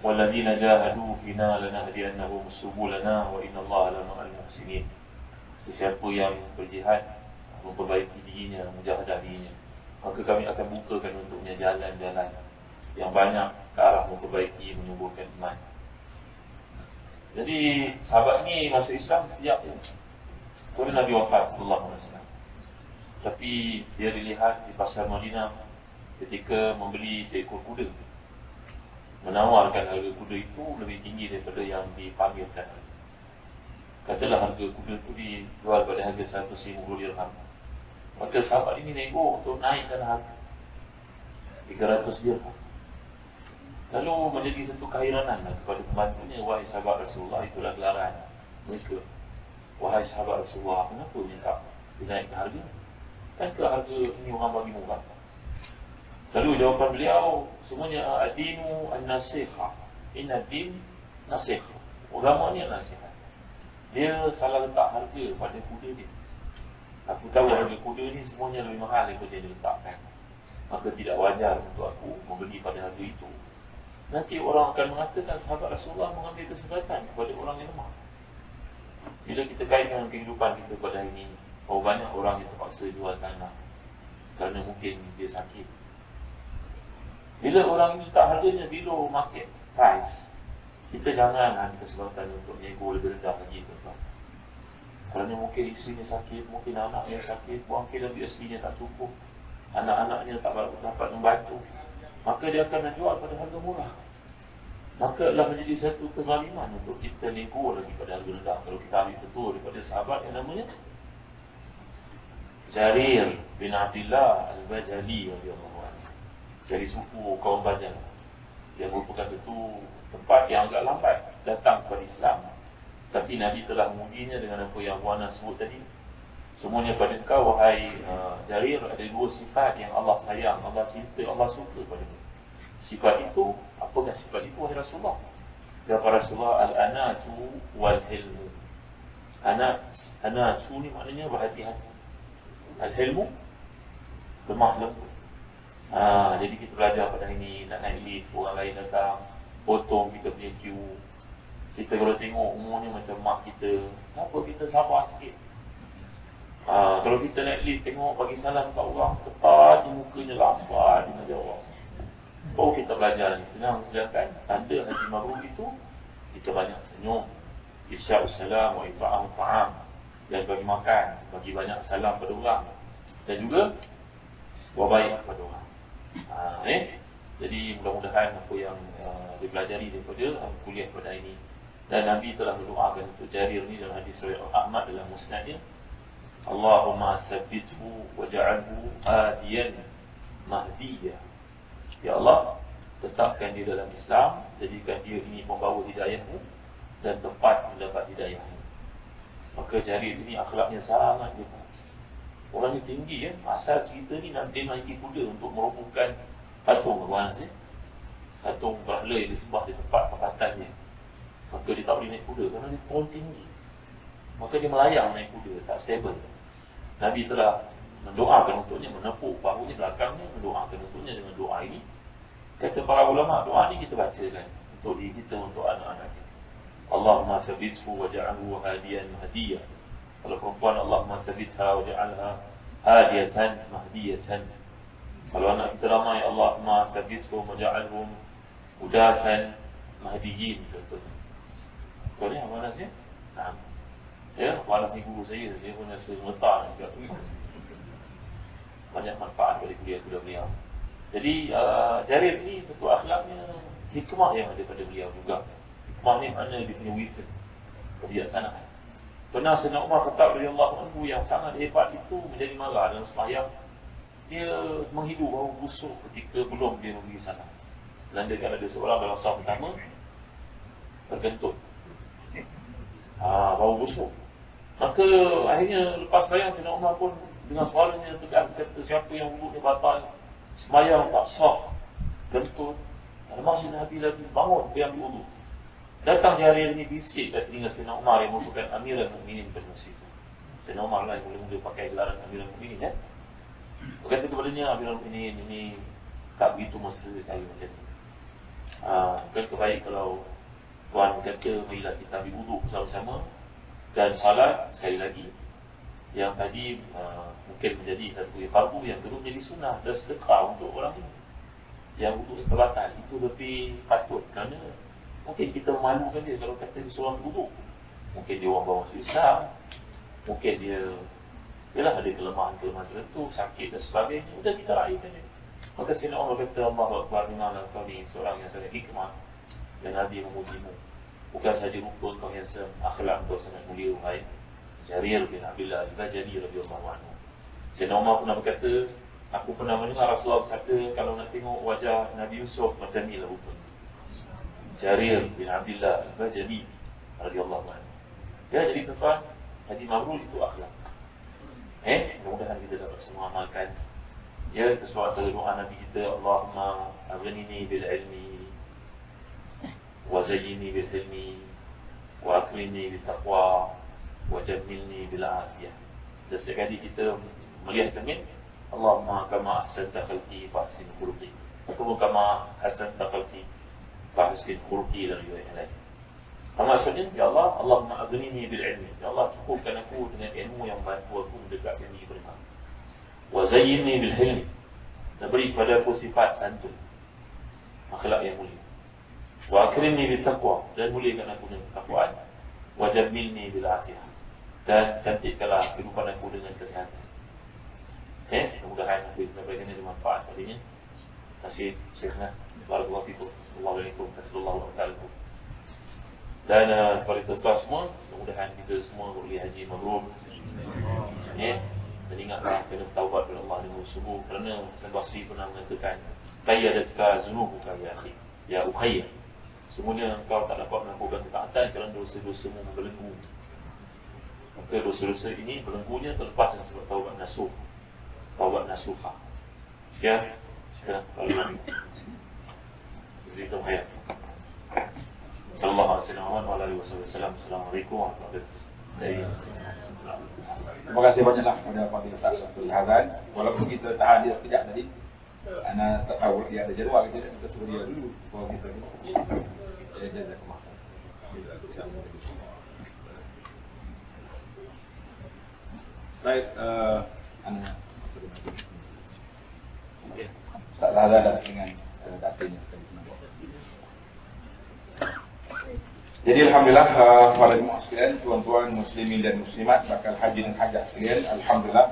walladzina jahadu fina lanahdiyannahum subulana wa innallaha lama'al muhsinin, sesiapa yang berjihad, memperbaiki dirinya, mujahadah dirinya, maka kami akan bukakan untuknya jalan-jalan yang banyak ke arah memperbaiki, menyuburkan iman. Jadi sahabat ni masuk Islam sejak kemudian Nabi wafat sallallahu alaihi wasallam. Tapi dia dilihat di pasar Madinah ketika membeli seekor kuda, menawarkan harga kuda itu lebih tinggi daripada yang dipanggilkan. Katalah harga kuda itu dijual pada harga 150 dirham. Maka sahabat ini nego untuk naikkan harga 300 dirham. Lalu menjadi satu keheranan kepada pembantunya, wahai sahabat Rasulullah, itulah gelaran mereka. Wahai sahabat Rasulullah, kenapa minta dinaikkan harga? Kan ke harga ini orang bagi murah. Lalu jawapan beliau semuanya ad-dinu an-nasiha. Inna ad-din nasiha. Agama ni nasihat. Dia salah letak harga pada kuda dia. Aku tahu harga kuda ni semuanya lebih mahal daripada dia letakkan. Maka tidak wajar untuk aku membeli pada harga itu. Nanti orang akan mengatakan sahabat Rasulullah mengambil kesempatan kepada orang yang lemah. Bila kita kaitkan kehidupan kita pada hari ini, banyak orang yang terpaksa jual tanah kerana mungkin dia sakit. Bila orang ini letak harganya below market price, kita jangan ambil kesempatan untuk nego lebih rendah lagi, tuan-tuan. Kerana mungkin isterinya sakit, mungkin anaknya sakit, mungkin aslinya tak cukup, anak-anaknya tak dapat membantu, maka dia akan menjual pada harga murah. Maka adalah menjadi satu kezaliman untuk kita nego lagi pada harga rendah. Kalau kita ambil betul daripada sahabat yang namanya Jarir bin Abdullah Al-Bajali radhiyallahu anhu, dari suku kaum Bajal, yang merupakan satu tempat yang agak lambat datang kepada Islam. Tapi Nabi telah mengujinya dengan apa yang Wana sebut tadi. Semuanya pada engkau, wahai Jarir, ada 2 sifat yang Allah sayang, Allah cinta, Allah suka pada mu. Sifat itu, apakah sifat itu, wahai Rasulullah? Kata Rasulullah, al-anatu wal-hilmu. Anatu ni maknanya berhati-hati, al-hilmu lemah lembut. Jadi kita belajar pada hari ini, nak naik lift, orang lain datang potong kita punya queue. Kita kalau tengok umurnya macam mak kita, siapa kita sabar sikit. Kalau kita naik lift, tengok bagi salam kat orang, tepat di mukanya lambat dia nak jawab. Kita belajar ni senang, sedangkan tanda Haji Mabrur itu kita banyak senyum, ifsya'us salam wa ita'am ta'am, dan bagi makan, bagi banyak salam pada orang, dan juga buat baik kepada orang. Jadi mudah-mudahan apa yang dipelajari daripada kuliah pada ini, dan Nabi telah berdoakan untuk Jarir ni dalam hadis riwayat Ahmad dalam musnadnya, Allahumma sabbithu waj'alhu hadiyan mahdiyah. Ya Allah, tetapkan dia dalam Islam, jadikan dia ini pembawa hidayahmu dan tempat mendapat hidayahmu. Maka Jarir ini akhlaknya sangat hebat. Orang ni tinggi ya. Asal cerita ni nak dia naiki kuda untuk merobohkan patung Arwah Anas ya. Patung berhala yang disembah di tempat papatannya. Maka dia tak boleh naik kuda kerana dia terlalu tinggi. Maka dia melayang naik kuda, tak stable. Nabi telah mendoakan untuknya, menepuk bahunya belakangnya, mendoakan untuknya dengan doa ini. Kata para ulama, doa ni kita bacakan untuk diri kita, untuk anak-anak kita. Allahumma thabithu waja'alhu hadiyan mahdiyah. Kalau perempuan, Allahumma thabitha waja'alha hadiyatan mahdiyatan. Kalau anak kita ramai, Allahumma thabithu waja'alhum hudatan mahdiyin. Contohnya. Kau ni apa nasnya? Nah. Ya, walas ni guru saya pun rasa gemetar juga. Banyak manfaat dari kuliah-kuliah beliau. Jadi Jarir ni satu akhlaknya hikmah yang ada pada beliau juga. Hikmah ni makna dia punya wisdom, kebijaksanaan. Pernah Sayyidina Umar Khattab radhiyallahu anhu yang sangat hebat itu menjadi marah dalam sembahyang. Dia menghidu bau busuk ketika belum dia memberi salam. Landakan ada seorang dalam saf pertama terkentut. Bau busuk. Maka akhirnya lepas sembahyang Sayyidina Umar pun dengan suaranya tegas kata, siapa yang wuduknya batal, sembahyang tak sah, kentut, masih Nabi lagi bangun dia ambil wuduk. Datang Jarir ni bisik kat telinga Sayyidina Umar yang merupakan Amirul Mukminin pada masa itu. Sayyidina Umar lah yang mula-mula pakai gelaran Amirul Mukminin ya. Berkata kepadanya, Amirul Mukminin ini tak begitu mesra saya macam ni. Kan kebaik kalau Tuan kata marilah kita ambil wuduk bersama-sama dan salat sekali lagi. Yang tadi mungkin menjadi satu fardu, yang kedua menjadi sunnah dan sedekah untuk orang ini. Yang wuduk terbatal itu lebih patut kerana mungkin kita memalukan dia kalau kata dia seorang wuduk. Mungkin dia orang bawa masuk Islam, mungkin dia yalah ada kelemahan-kelemahan tertentu, sakit dan sebagainya. Sudah kita raihkan dia. Maka Sayyidina Umar kata, Allahu Akbar, dengarlah kau ni seorang yang sangat hikmah dan Nabi memujimu. Bukan sahaja rupa kau handsome, akhlak kau sangat mulia, wahai Jarir bin Abdullah Al-Bajali radhiyallahu anhu. Sayyidina Umar pernah berkata, aku pernah mendengar Rasulullah bersabda, kalau nak tengok wajah Nabi Yusuf macam ni lah rupanya. Jarir bin Abdullah Al-Bajali radhiyallahu anhu. Ya, jadi tuan-tuan, Haji Mabrur itu akhlak. Mudah-mudahan kita dapat semua amalkan. Ya, sesuatu doa Nabi kita, Allahumma aghnini bil ilmi wa zayyini bil hilmi wa akrimni bil taqwa wa jammilni bil afiyah. Dan setiap kali kita melihat cermin, Allahumma kama ahsanta khalqi fa ahsin khuluqi. Atau kama ahsanta khalqi fa ahsin khuluqi, dan riwayat yang lain. Maksudnya, ya Allah, Allahumma aghnini bil ilmi. Ya Allah, cukupkan aku dengan ilmu yang bantu aku mendekatkan diri kepada Kamu. Wa zayyinni bil hilmi. Dan beri kepada aku sifat santun, akhlak yang mulia. Wa akrimni bil taqwa. Dan muliakan aku dengan ketakwaan. Wa jammilni bil afiyah. Dan cantikkanlah kehidupan aku dengan kesihatan. Mudah-mudahan apa yang disampaikan ini bermanfaat padanya. Terima kasih Syekhna. Barakallahu fikum. Assalamualaikum warahmatullahi wabarakatuh. Dan kepada tuan-tuan semua, mudah-mudahan kita semua boleh haji mabrur. Dan ingatlah kena taubat kepada Allah dengan sungguh, kerana Hasan Basri pernah mengatakan, qayyadatka zunubuka ya akhi, ya ukhayya. Semuanya engkau tak dapat melakukan ketaatan kerana dosa-dosamu membelenggu. Maka dosa-dosa ini belenggunya terlepas dengan sebab taubat nasuh, taubat nasuha. Sekian. Kalau Zitum hayat. Sallallahu alaihi wasallam. Assalamualaikum warahmatullahi wabarakatuh. Terima kasih banyaklah kepada Fadil Ustaz Abdul Hazan. Walaupun kita tahan dia sekejap tadi, Ana tak tahu dia ada jadual, kita suruh dia dulu bawa kita ni. Jazakumullah. Baik, Ana Ustaz Hazan datang dengan datanya sekali. Jadi Alhamdulillah para jemaah sekalian, tuan-tuan muslimin dan muslimat, bakal haji dan hajah sekalian, Alhamdulillah.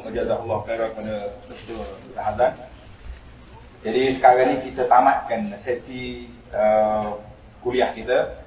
Jazakallah khairan kepada Dr. Hazan. Jadi sekarang ni kita tamatkan sesi kuliah kita.